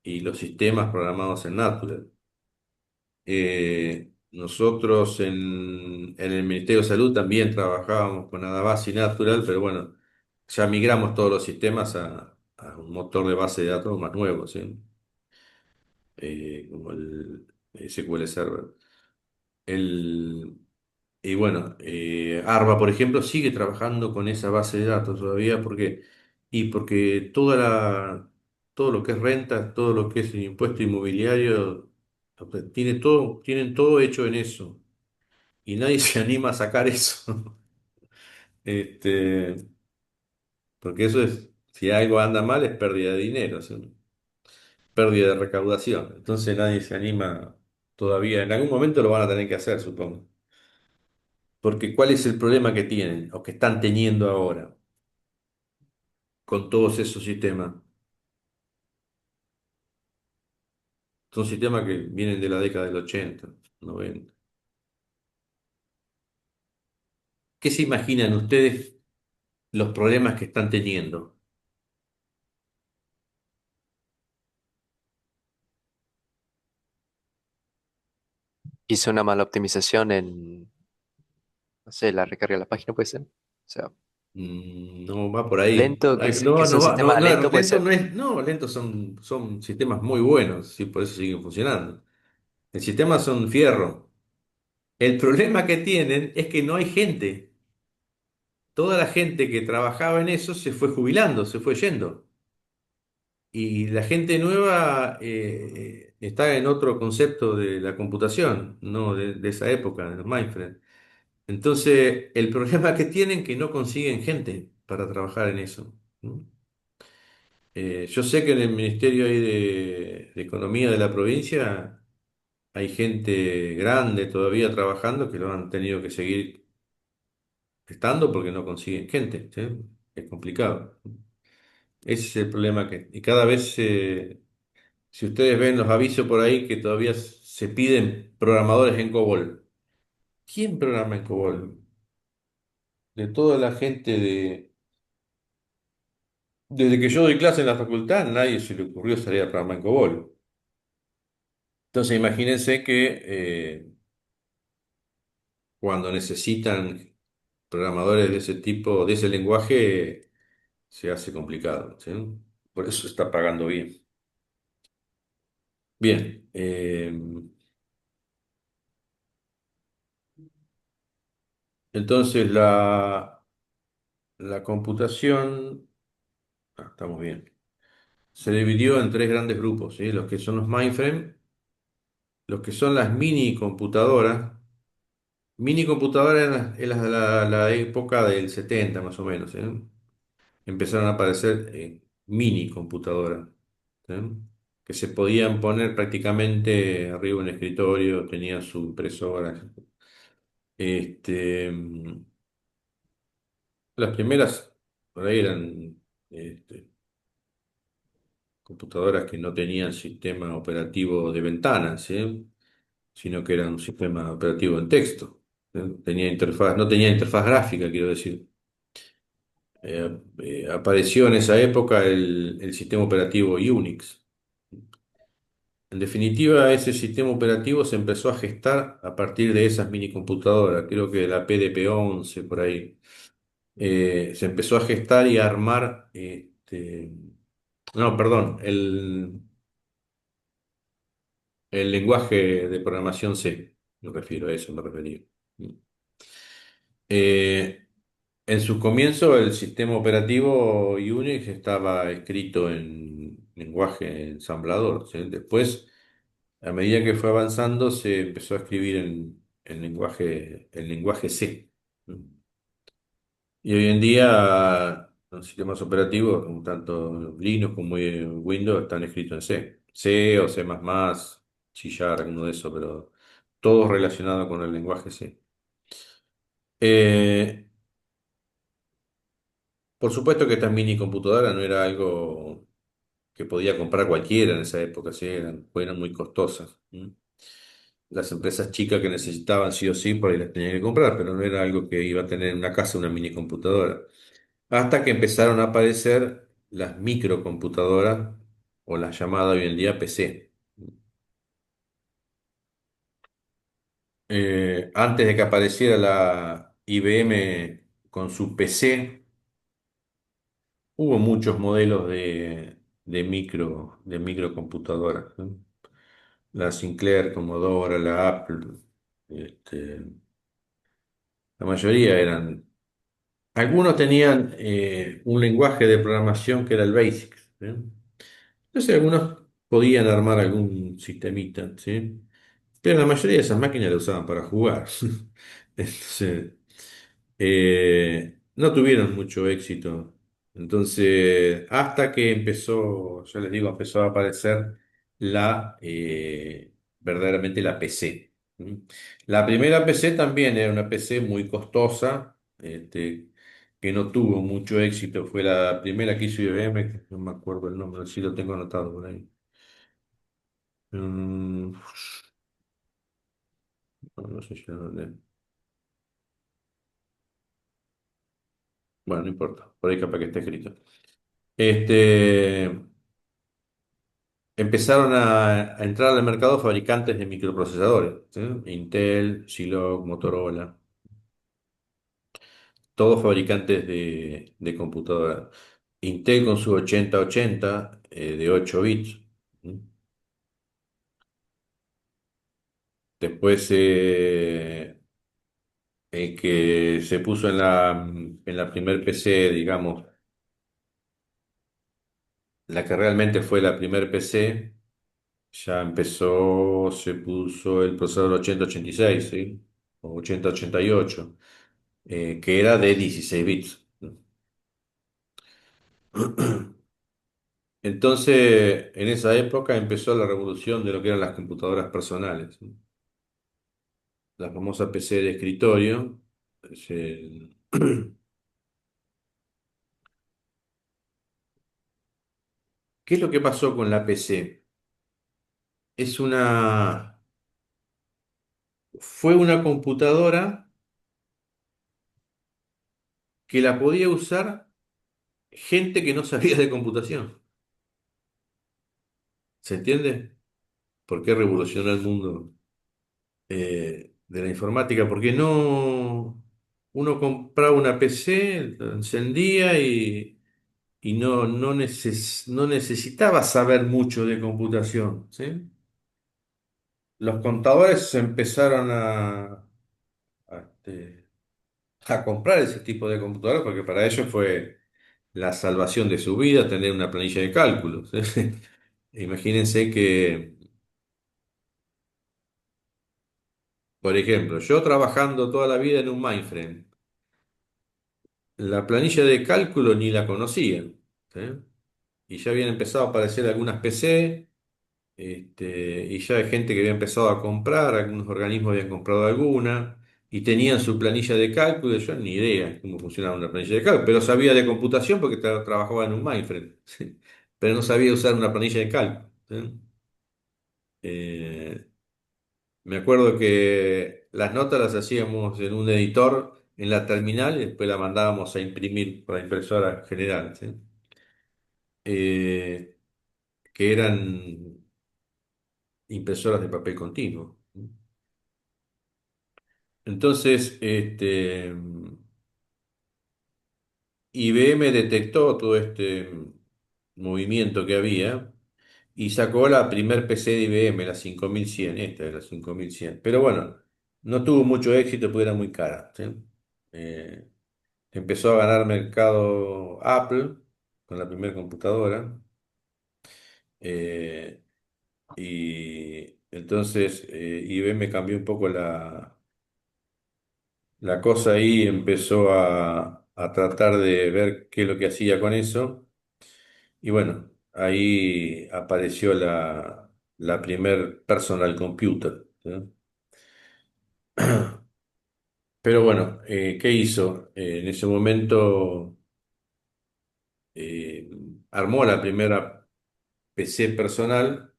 Speaker 1: y los sistemas programados en Natural. Nosotros en el Ministerio de Salud también trabajábamos con Adabas y Natural, pero bueno, ya migramos todos los sistemas a un motor de base de datos más nuevo, ¿sí? Como el SQL Server. El, y bueno, Arba, por ejemplo, sigue trabajando con esa base de datos todavía porque todo lo que es renta, todo lo que es el impuesto inmobiliario, tienen todo hecho en eso. Y nadie se anima a sacar eso. Este, Porque eso si algo anda mal, es pérdida de dinero, ¿sí? Pérdida de recaudación. Entonces nadie se anima todavía. En algún momento lo van a tener que hacer, supongo. Porque ¿cuál es el problema que tienen o que están teniendo ahora con todos esos sistemas? Son sistemas que vienen de la década del 80, 90. ¿Qué se imaginan ustedes los problemas que están teniendo?
Speaker 2: Hice una mala optimización en, no sé, la recarga de la página, puede ser. O sea,
Speaker 1: No va por ahí.
Speaker 2: lento, que
Speaker 1: No,
Speaker 2: es un
Speaker 1: no va, no,
Speaker 2: sistema
Speaker 1: no,
Speaker 2: lento, puede
Speaker 1: lento
Speaker 2: ser.
Speaker 1: no es, no, lentos son sistemas muy buenos, sí, por eso siguen funcionando. El sistema son fierro. El problema que tienen es que no hay gente. Toda la gente que trabajaba en eso se fue jubilando, se fue yendo. Y la gente nueva está en otro concepto de la computación, no de esa época, de los mainframe. Entonces, el problema que tienen es que no consiguen gente para trabajar en eso, ¿no? Yo sé que en el Ministerio ahí de Economía de la provincia hay gente grande todavía trabajando que lo han tenido que seguir estando porque no consiguen gente, ¿sí? Es complicado. Ese es el problema y cada vez si ustedes ven los avisos por ahí que todavía se piden programadores en COBOL. ¿Quién programa en COBOL? De toda la gente Desde que yo doy clase en la facultad, nadie se le ocurrió salir a programar en COBOL. Entonces imagínense que cuando necesitan programadores de ese tipo, de ese lenguaje, se hace complicado, ¿sí? Por eso se está pagando bien. Bien, entonces la computación, estamos bien. Se dividió en tres grandes grupos, ¿sí? Los que son los mainframe, los que son las mini computadoras. Mini computadoras la época del 70 más o menos, ¿sí? Empezaron a aparecer mini computadoras, ¿sí? Que se podían poner prácticamente arriba de un escritorio, tenían su impresora. Este, las primeras por ahí eran este, computadoras que no tenían sistema operativo de ventanas, ¿sí? Sino que era un sistema operativo en texto. No tenía interfaz gráfica, quiero decir. Apareció en esa época el sistema operativo Unix. En definitiva, ese sistema operativo se empezó a gestar a partir de esas minicomputadoras, creo que la PDP-11 por ahí. Se empezó a gestar y a armar, no, perdón, el lenguaje de programación C, me refiero a eso, me refería. Eh, en su comienzo, el sistema operativo Unix estaba escrito en lenguaje ensamblador, ¿sí? Después A medida que fue avanzando, se empezó a escribir en lenguaje C. Y hoy en día los sistemas operativos, tanto Linux como Windows, están escritos en C. C o C++, C Sharp, alguno de esos, pero todo relacionado con el lenguaje C. Eh, por supuesto que esta mini computadora no era algo que podía comprar cualquiera en esa época, ¿sí? Eran muy costosas. Las empresas chicas que necesitaban sí o sí, por ahí las tenían que comprar, pero no era algo que iba a tener en una casa una mini computadora. Hasta que empezaron a aparecer las microcomputadoras o las llamadas hoy en día PC. Antes de que apareciera la IBM con su PC, hubo muchos modelos de microcomputadoras, ¿no? La Sinclair, Commodore, la Apple, este, la mayoría eran. Algunos tenían un lenguaje de programación que era el BASIC, ¿sí? Entonces algunos podían armar algún sistemita, ¿sí? Pero la mayoría de esas máquinas la usaban para jugar. Entonces, no tuvieron mucho éxito. Entonces, hasta que empezó, ya les digo, empezó a aparecer verdaderamente la PC. ¿Mm? La primera PC también era una PC muy costosa, que no tuvo mucho éxito. Fue la primera que hizo IBM, que no me acuerdo el nombre, sí lo tengo anotado por ahí. Mm, no sé si bueno, no importa, por ahí capaz que está escrito. Este, Empezaron a entrar al mercado fabricantes de microprocesadores, ¿sí? Intel, Zilog, Motorola, todos fabricantes de computadoras. Intel con su 8080 de 8 bits. ¿Sí? Después el que se puso en la primer PC, digamos, la que realmente fue la primer PC. Ya empezó, se puso el procesador 8086, ¿sí? O 8088, que era de 16 bits. Entonces, en esa época empezó la revolución de lo que eran las computadoras personales, ¿sí? La famosa PC de escritorio. Se- ¿Qué es lo que pasó con la PC? Es una, Fue una computadora que la podía usar gente que no sabía de computación. ¿Se entiende? ¿Por qué revolucionó el mundo de la informática? Porque uno compraba una PC, la encendía y no necesitaba saber mucho de computación, ¿sí? Los contadores empezaron a, este, a comprar ese tipo de computadoras porque para ellos fue la salvación de su vida tener una planilla de cálculos. Imagínense que, por ejemplo, yo trabajando toda la vida en un mainframe, la planilla de cálculo ni la conocía, ¿sí? Y ya habían empezado a aparecer algunas PC, y ya hay gente que había empezado a comprar, algunos organismos habían comprado alguna, y tenían su planilla de cálculo, y yo ni idea cómo funcionaba una planilla de cálculo, pero sabía de computación porque trabajaba en un mainframe, ¿sí? Pero no sabía usar una planilla de cálculo, ¿sí? Eh, Me acuerdo que las notas las hacíamos en un editor en la terminal y después la mandábamos a imprimir por la impresora general, ¿sí? Eh, que eran impresoras de papel continuo. Entonces, IBM detectó todo este movimiento que había y sacó la primer PC de IBM, la 5100, esta es la 5100. Pero bueno, no tuvo mucho éxito porque era muy cara, ¿sí? Eh, Empezó a ganar mercado Apple con la primera computadora. eh, Entonces, IBM cambió un poco la cosa ahí, empezó a tratar de ver qué es lo que hacía con eso. Y bueno, ahí apareció la primer personal computer, ¿sí? Pero bueno, ¿qué hizo? En ese momento eh, armó la primera PC personal,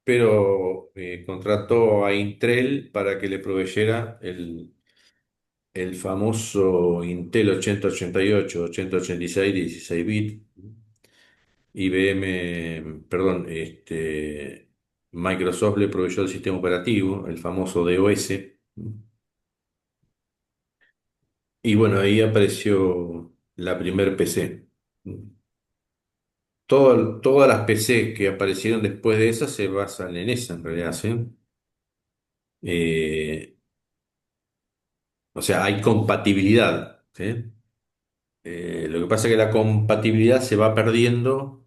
Speaker 1: pero contrató a Intel para que le proveyera el famoso Intel 8088, 8086, 16 bits. IBM, perdón, Microsoft le proveyó el sistema operativo, el famoso DOS. Y bueno, ahí apareció la primer PC. Todas las PC que aparecieron después de esa se basan en esa, en realidad, ¿sí? Eh, o sea, hay compatibilidad, ¿sí? Lo que pasa es que la compatibilidad se va perdiendo,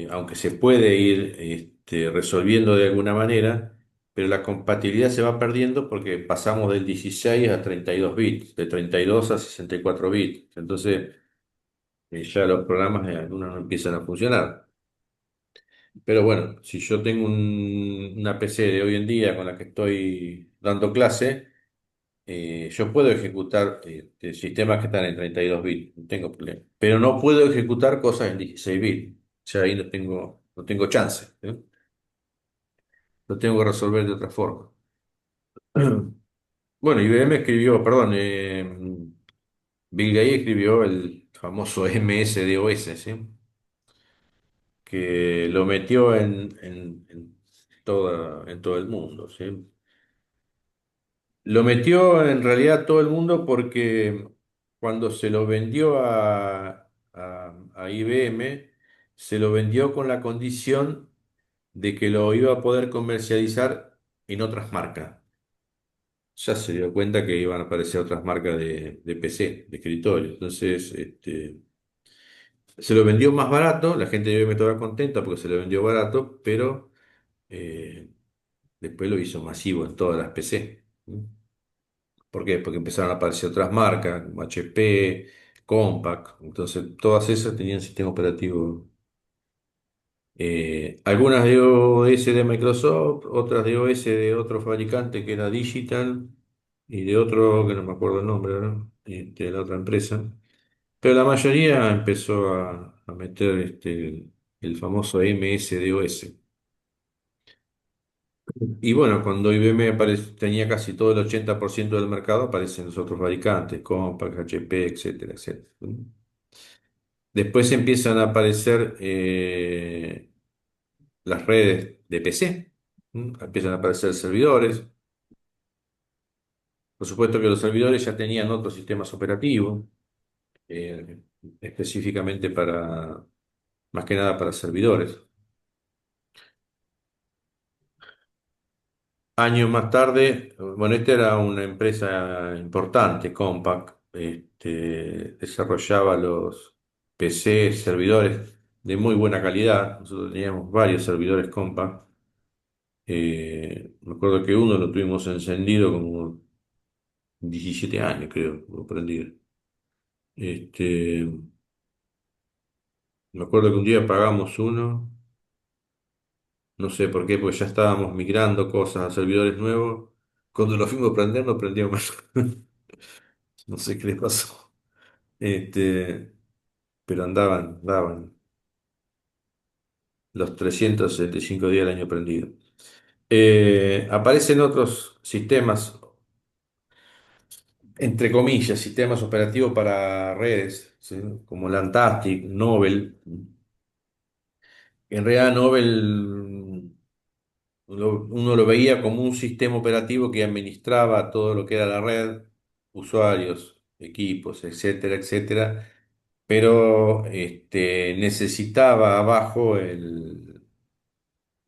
Speaker 1: aunque se puede ir resolviendo de alguna manera, pero la compatibilidad se va perdiendo porque pasamos del 16 a 32 bits, de 32 a 64 bits. Entonces, ya los programas de algunos no empiezan a funcionar. Pero bueno, si yo tengo una PC de hoy en día con la que estoy dando clase, yo puedo ejecutar sistemas que están en 32 bits, no tengo problema. Pero no puedo ejecutar cosas en 16 bits. O sea, ahí no tengo chance, ¿eh? Lo tengo que resolver de otra forma. Bueno, IBM escribió, perdón, Bill Gates escribió el famoso MS-DOS, ¿sí? Que lo metió en todo el mundo, ¿sí? Lo metió en realidad todo el mundo porque cuando se lo vendió a IBM, se lo vendió con la condición de que lo iba a poder comercializar en otras marcas. Ya se dio cuenta que iban a aparecer otras marcas de PC, de escritorio. Entonces, se lo vendió más barato, la gente de IBM estaba contenta porque se lo vendió barato, pero eh, después lo hizo masivo en todas las PC. ¿Por qué? Porque empezaron a aparecer otras marcas, como HP, Compaq. Entonces, todas esas tenían sistema operativo. Algunas de OS de Microsoft, otras de OS de otro fabricante que era Digital y de otro que no me acuerdo el nombre, ¿no? De la otra empresa. Pero la mayoría empezó a meter el famoso MS-DOS. Y bueno, cuando IBM tenía casi todo el 80% del mercado, aparecen los otros fabricantes, Compaq, HP, etcétera, etcétera. Después empiezan a aparecer las redes de PC, empiezan a aparecer servidores. Por supuesto que los servidores ya tenían otros sistemas operativos, eh, específicamente más que nada para servidores. Años más tarde, bueno, esta era una empresa importante, Compaq, desarrollaba los PC, servidores de muy buena calidad. Nosotros teníamos varios servidores Compaq. Me acuerdo que uno lo tuvimos encendido como 17 años, creo, lo prendido. Este, Me acuerdo que un día apagamos uno, no sé por qué, porque ya estábamos migrando cosas a servidores nuevos. Cuando lo fuimos a prender, no prendió más. No sé qué le pasó. Pero daban los 365 días del año prendido. Aparecen otros sistemas, entre comillas, sistemas operativos para redes, ¿sí? Como Lantastic, Nobel. En realidad, Nobel uno lo veía como un sistema operativo que administraba todo lo que era la red, usuarios, equipos, etcétera, etcétera, pero necesitaba abajo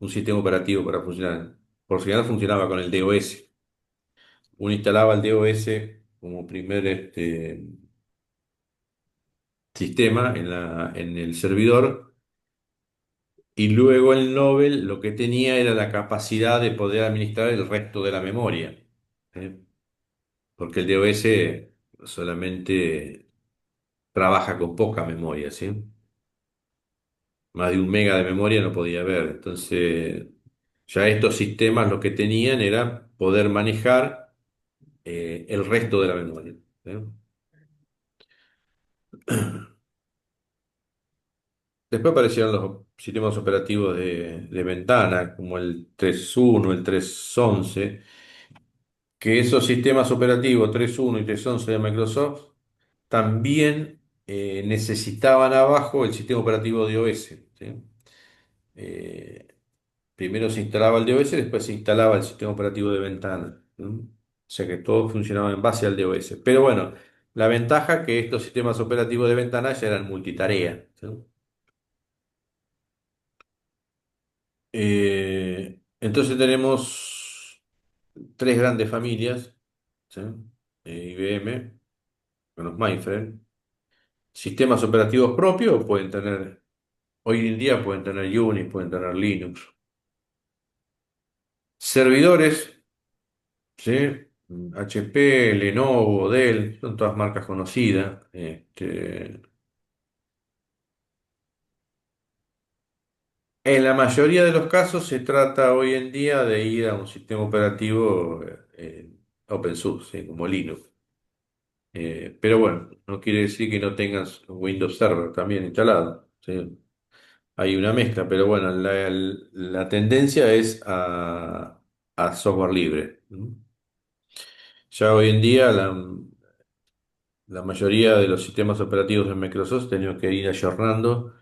Speaker 1: un sistema operativo para funcionar. Por si no funcionaba con el DOS. Uno instalaba el DOS como primer sistema en el servidor Y luego el Nobel lo que tenía era la capacidad de poder administrar el resto de la memoria. ¿Eh? Porque el DOS solamente trabaja con poca memoria, ¿sí? Más de 1 mega de memoria no podía haber. Entonces, ya estos sistemas lo que tenían era poder manejar el resto de la memoria. ¿Sí? Después aparecieron los sistemas operativos de ventana, como el 3.1, el 3.11, que esos sistemas operativos 3.1 y 3.11 de Microsoft también necesitaban abajo el sistema operativo de OS. ¿Sí? Eh, Primero se instalaba el DOS, después se instalaba el sistema operativo de ventana. ¿No? O sea que todo funcionaba en base al DOS. Pero bueno, la ventaja que estos sistemas operativos de ventana ya eran multitarea. ¿Sí? Entonces tenemos tres grandes familias, ¿sí? IBM, con los mainframe. Sistemas operativos propios pueden tener, hoy en día pueden tener Unix, pueden tener Linux. Servidores, ¿sí? HP, Lenovo, Dell, son todas marcas conocidas. En la mayoría de los casos se trata hoy en día de ir a un sistema operativo open source, ¿sí? Como Linux. Pero bueno, no quiere decir que no tengas Windows Server también instalado, ¿sí? Hay una mezcla, pero bueno, la tendencia es a software libre. ¿No? Ya hoy en día la mayoría de los sistemas operativos de Microsoft tenemos que ir ayornando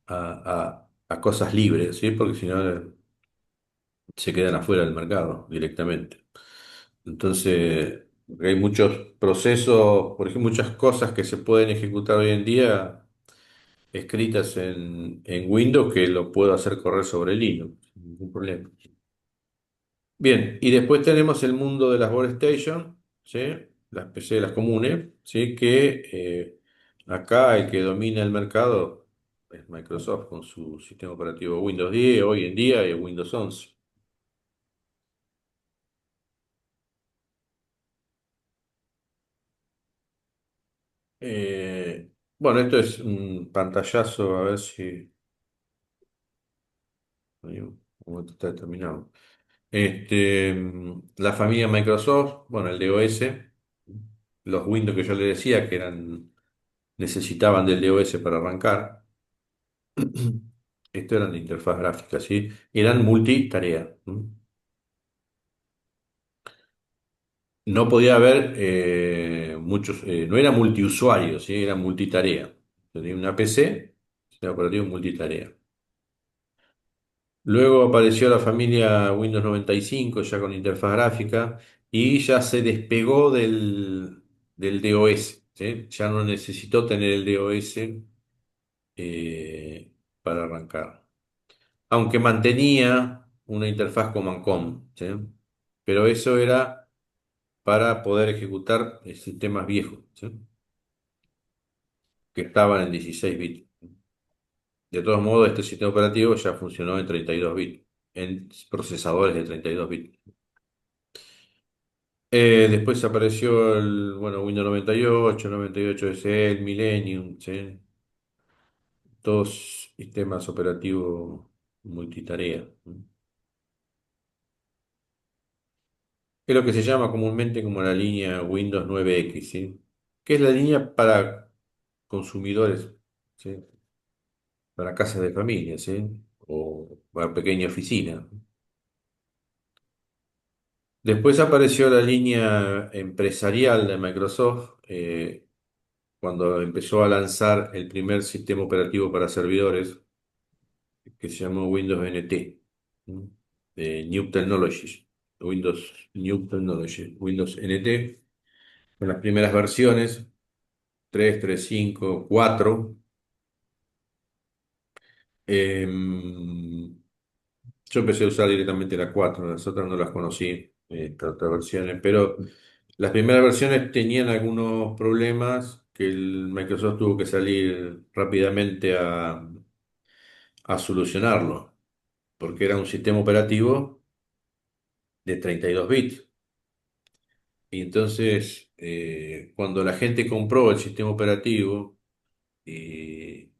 Speaker 1: a cosas libres, ¿sí? Porque si no se quedan afuera del mercado directamente. Entonces, hay muchos procesos, por ejemplo, muchas cosas que se pueden ejecutar hoy en día escritas en Windows que lo puedo hacer correr sobre Linux, sin ningún problema. Bien, y después tenemos el mundo de las workstation, ¿sí? Las PC, las comunes, ¿sí? Que acá el que domina el mercado es Microsoft con su sistema operativo Windows 10 hoy en día y Windows 11. Bueno, esto es un pantallazo, a ver si ahí, un momento está terminado. La familia Microsoft, bueno, el DOS, los Windows que yo le decía que necesitaban del DOS para arrancar. Esto eran de interfaz gráfica, ¿sí? Eran multitarea. ¿No? No podía haber muchos, no era multiusuario, ¿sí? Era multitarea. Tenía una PC, sistema operativo multitarea. Luego apareció la familia Windows 95 ya con interfaz gráfica y ya se despegó del DOS, ¿sí? Ya no necesitó tener el DOS para arrancar. Aunque mantenía una interfaz Command-Com, ¿sí? Pero eso era para poder ejecutar sistemas viejos, ¿sí? Que estaban en 16 bits. De todos modos, este sistema operativo ya funcionó en 32 bits, en procesadores de 32 bits. Después apareció bueno, Windows 98, 98 SE, el Millennium, ¿sí? Todos sistemas operativos multitarea. ¿Sí? Es lo que se llama comúnmente como la línea Windows 9X, ¿sí? Que es la línea para consumidores, ¿sí? Para casas de familia, ¿sí? O para pequeña oficina. Después apareció la línea empresarial de Microsoft cuando empezó a lanzar el primer sistema operativo para servidores que se llamó Windows NT, ¿no? De New Technologies, New Technologies, Windows NT, con las primeras versiones 3, 3, 5, 4. Yo empecé a usar directamente la 4, las otras no las conocí, estas otras versiones, pero las primeras versiones tenían algunos problemas que el Microsoft tuvo que salir rápidamente a solucionarlo, porque era un sistema operativo de 32 bits. Y entonces, cuando la gente compró el sistema operativo eh,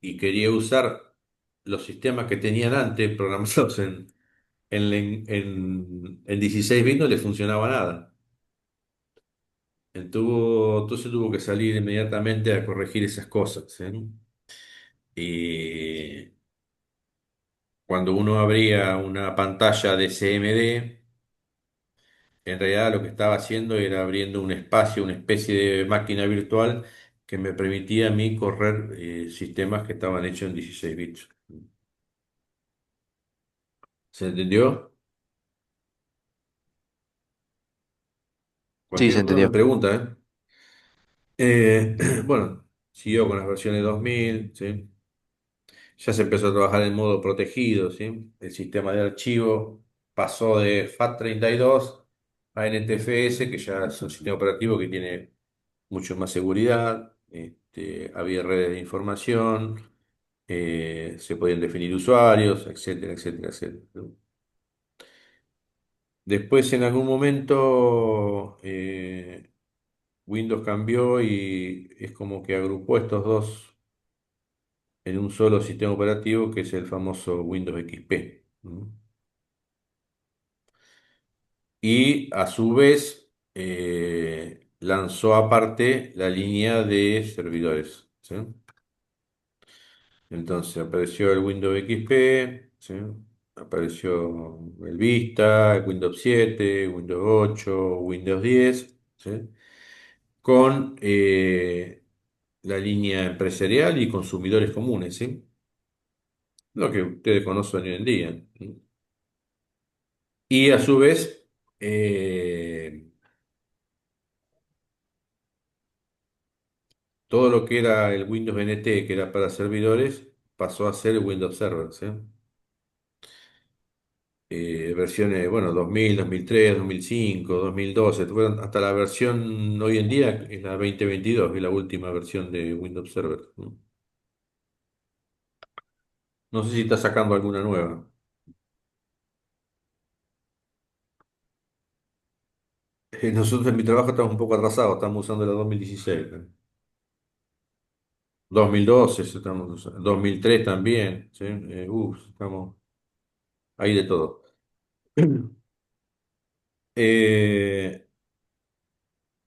Speaker 1: y quería usar los sistemas que tenían antes programados en 16 bits, no le funcionaba nada. Entonces tuvo que salir inmediatamente a corregir esas cosas, ¿eh? Y cuando uno abría una pantalla de CMD, en realidad lo que estaba haciendo era abriendo un espacio, una especie de máquina virtual que me permitía a mí correr sistemas que estaban hechos en 16 bits. ¿Se entendió?
Speaker 2: Sí, se
Speaker 1: Cualquier duda me
Speaker 2: entendió.
Speaker 1: pregunta, ¿eh? Bueno, siguió con las versiones 2000, ¿sí? Ya se empezó a trabajar en modo protegido, ¿sí? El sistema de archivo pasó de FAT32 a NTFS, que ya es un sistema operativo que tiene mucho más seguridad. Había redes de información, se podían definir usuarios, etcétera, etcétera, etcétera, ¿no? Después, en algún momento, Windows cambió y es como que agrupó estos dos en un solo sistema operativo que es el famoso Windows XP, ¿no? Y a su vez lanzó aparte la línea de servidores, ¿sí? Entonces apareció el Windows XP, ¿sí? Apareció el Vista, el Windows 7, Windows 8, Windows 10, ¿sí? Con la línea empresarial y consumidores comunes, ¿sí? Lo que ustedes conocen hoy en día, ¿sí? Y a su vez, todo lo que era el Windows NT, que era para servidores, pasó a ser el Windows Server, ¿sí? Versiones, bueno, 2000, 2003, 2005, 2012, fueron hasta la versión hoy en día, es la 2022, es la última versión de Windows Server, ¿no? No sé si está sacando alguna nueva. Nosotros en mi trabajo estamos un poco atrasados, estamos usando la 2016, ¿no? 2012 estamos usando, 2003 también, ¿sí? Estamos ahí de todo. Eh,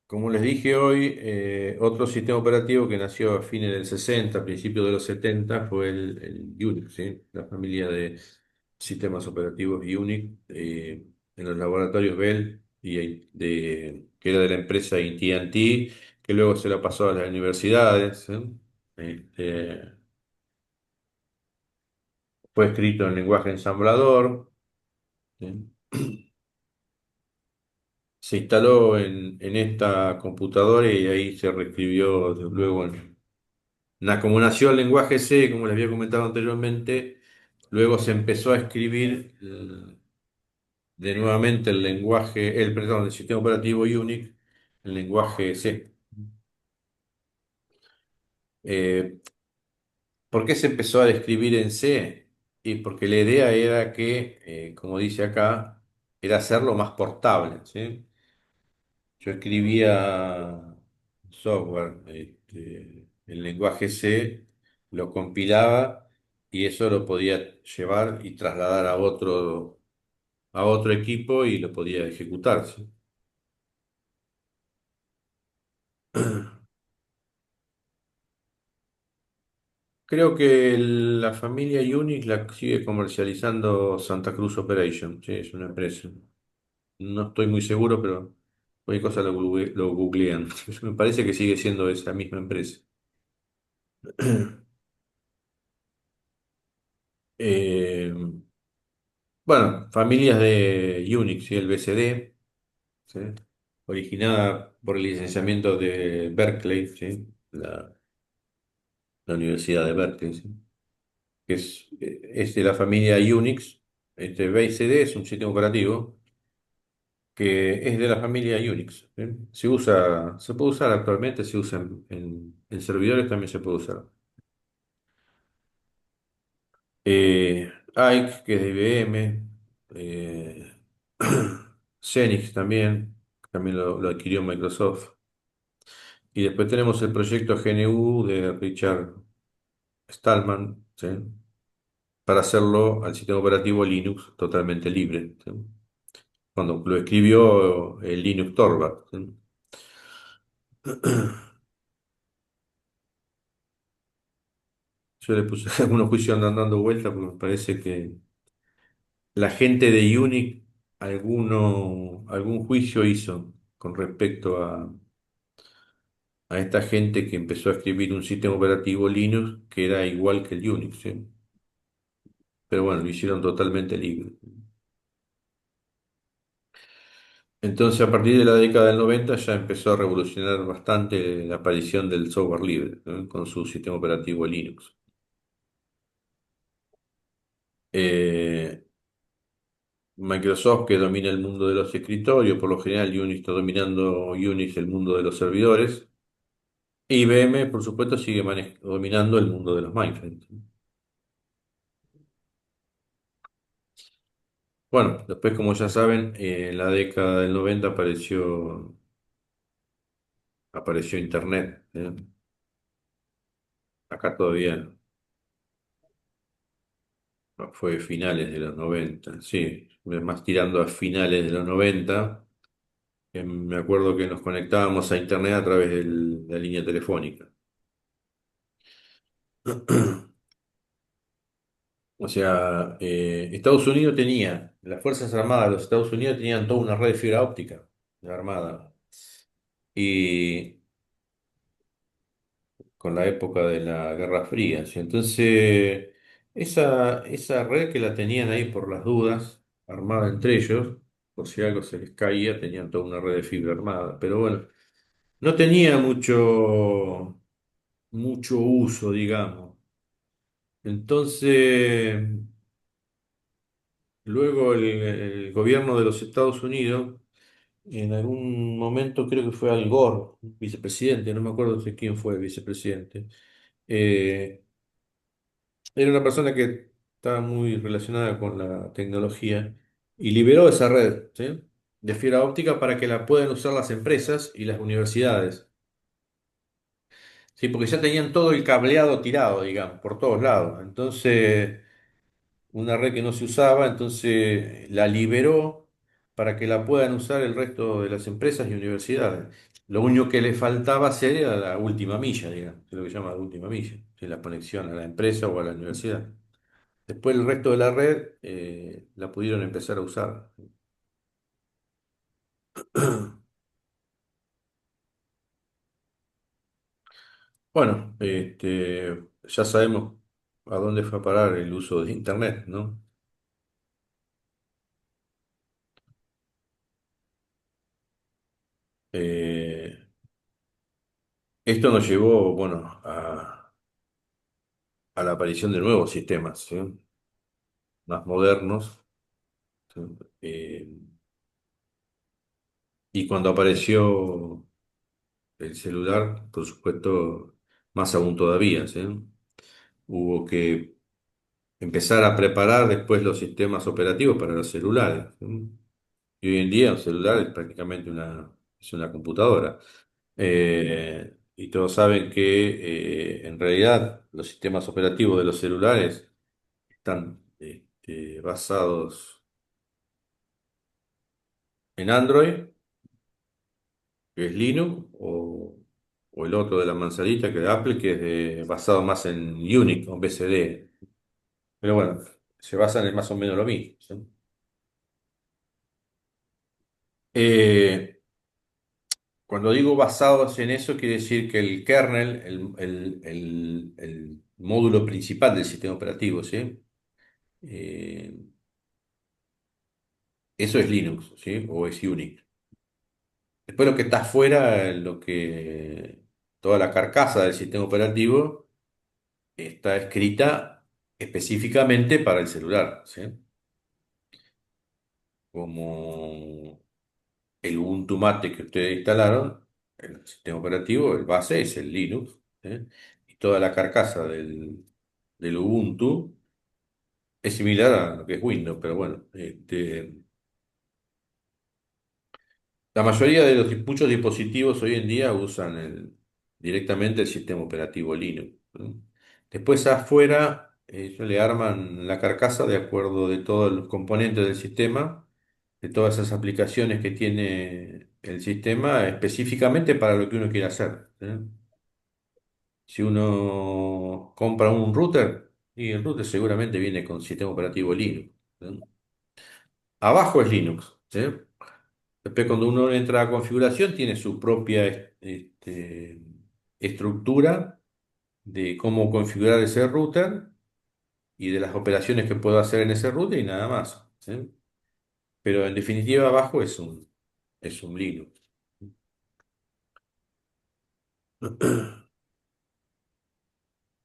Speaker 1: Como les dije hoy, otro sistema operativo que nació a fines del 60, principios de los 70, fue el Unix, ¿sí? La familia de sistemas operativos Unix en los laboratorios Bell que era de la empresa AT&T, que luego se la pasó a las universidades, ¿sí? Este, Fue escrito en lenguaje ensamblador, ¿sí? Se instaló en esta computadora y ahí se reescribió luego como nació el lenguaje C, como les había comentado anteriormente, luego se empezó a escribir de nuevamente perdón, el sistema operativo Unix, el lenguaje C. Eh, ¿Por qué se empezó a escribir en C? Y porque la idea era que, como dice acá, era hacerlo más portable, ¿sí? Yo escribía software, en lenguaje C, lo compilaba y eso lo podía llevar y trasladar a otro equipo y lo podía ejecutar, ¿sí? Creo que la familia Unix la sigue comercializando Santa Cruz Operation, sí, es una empresa. No estoy muy seguro, pero cualquier cosa lo googlean. Me parece que sigue siendo esa misma empresa. Eh, bueno, familias de Unix y el BCD, ¿sí? Originada por el licenciamiento de Berkeley, ¿sí? La Universidad de Berkeley, ¿sí? Es de la familia Unix. Este BCD es un sistema operativo que es de la familia Unix, ¿sí? Se puede usar actualmente, se usa en servidores también se puede usar. Ike, que es de IBM, eh, Xenix también lo adquirió Microsoft. Y después tenemos el proyecto GNU de Richard Stallman, ¿sí? Para hacerlo al sistema operativo Linux totalmente libre, ¿sí? Cuando lo escribió el Linux Torvald, ¿sí? Yo le puse algunos juicios andan dando vueltas porque me parece que la gente de Unix algún juicio hizo con respecto a esta gente que empezó a escribir un sistema operativo Linux que era igual que el Unix, ¿sí? Pero bueno, lo hicieron totalmente libre. Entonces, a partir de la década del 90 ya empezó a revolucionar bastante la aparición del software libre, ¿no? Con su sistema operativo Linux. Eh, Microsoft, que domina el mundo de los escritorios, por lo general Unix está dominando Unix el mundo de los servidores. E IBM, por supuesto, sigue dominando el mundo de los mainframes. Bueno, después, como ya saben, en la década del 90 apareció Internet, ¿eh? Acá todavía no, fue finales de los 90, sí, más tirando a finales de los 90. Me acuerdo que nos conectábamos a Internet a través de la línea telefónica. O sea, Estados Unidos las Fuerzas Armadas de los Estados Unidos tenían toda una red de fibra óptica de la Armada. Y con la época de la Guerra Fría, ¿sí? Entonces, esa red que la tenían ahí por las dudas, armada entre ellos, por si algo se les caía, tenían toda una red de fibra armada. Pero bueno, no tenía mucho uso, digamos. Entonces, luego el gobierno de los Estados Unidos, en algún momento creo que fue Al Gore, vicepresidente, no me acuerdo de quién fue vicepresidente, eh, era una persona que estaba muy relacionada con la tecnología y liberó esa red, ¿sí? De fibra óptica para que la puedan usar las empresas y las universidades. Sí, porque ya tenían todo el cableado tirado, digamos, por todos lados. Entonces, una red que no se usaba, entonces la liberó para que la puedan usar el resto de las empresas y universidades. Lo único que le faltaba hacer era la última milla, digamos, es lo que se llama la última milla, ¿sí? La conexión a la empresa o a la universidad. Después el resto de la red la pudieron empezar a usar. Bueno, ya sabemos a dónde fue a parar el uso de Internet, ¿no? Eh, Esto nos llevó, bueno, a la aparición de nuevos sistemas, ¿sí? Más modernos, ¿sí? Eh, y cuando apareció el celular, por supuesto, más aún todavía, ¿sí? Hubo que empezar a preparar después los sistemas operativos para los celulares, ¿sí? Y hoy en día un celular es prácticamente es una computadora. Y todos saben que en realidad los sistemas operativos de los celulares están basados en Android, que es Linux, o el otro de la manzanita, que es de Apple, que es basado más en Unix o BCD. Pero bueno, se basan en más o menos lo mismo, ¿sí? Eh, Cuando digo basados en eso, quiere decir que el kernel, el módulo principal del sistema operativo, ¿sí? Eh, Eso es Linux, ¿sí? O es Unix. Después lo que está afuera, toda la carcasa del sistema operativo está escrita específicamente para el celular, ¿sí? Como el Ubuntu Mate que ustedes instalaron, el sistema operativo, el base es el Linux, ¿sí? Y toda la carcasa del Ubuntu es similar a lo que es Windows, pero bueno, la mayoría de muchos dispositivos hoy en día usan directamente el sistema operativo Linux, ¿no? Después afuera, ellos le arman la carcasa de acuerdo de todos los componentes del sistema, de todas esas aplicaciones que tiene el sistema específicamente para lo que uno quiere hacer, ¿eh? Si uno compra un router, y el router seguramente viene con sistema operativo Linux, ¿eh? Abajo es Linux, ¿eh? Después, cuando uno entra a configuración, tiene su propia estructura de cómo configurar ese router y de las operaciones que puedo hacer en ese router y nada más, ¿sí? Pero en definitiva, abajo es un Linux.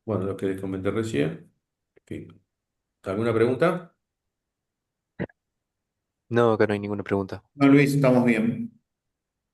Speaker 1: Bueno, lo que les comenté recién. En fin. ¿Alguna pregunta?
Speaker 2: No, acá no hay ninguna pregunta.
Speaker 3: No, Luis, estamos bien.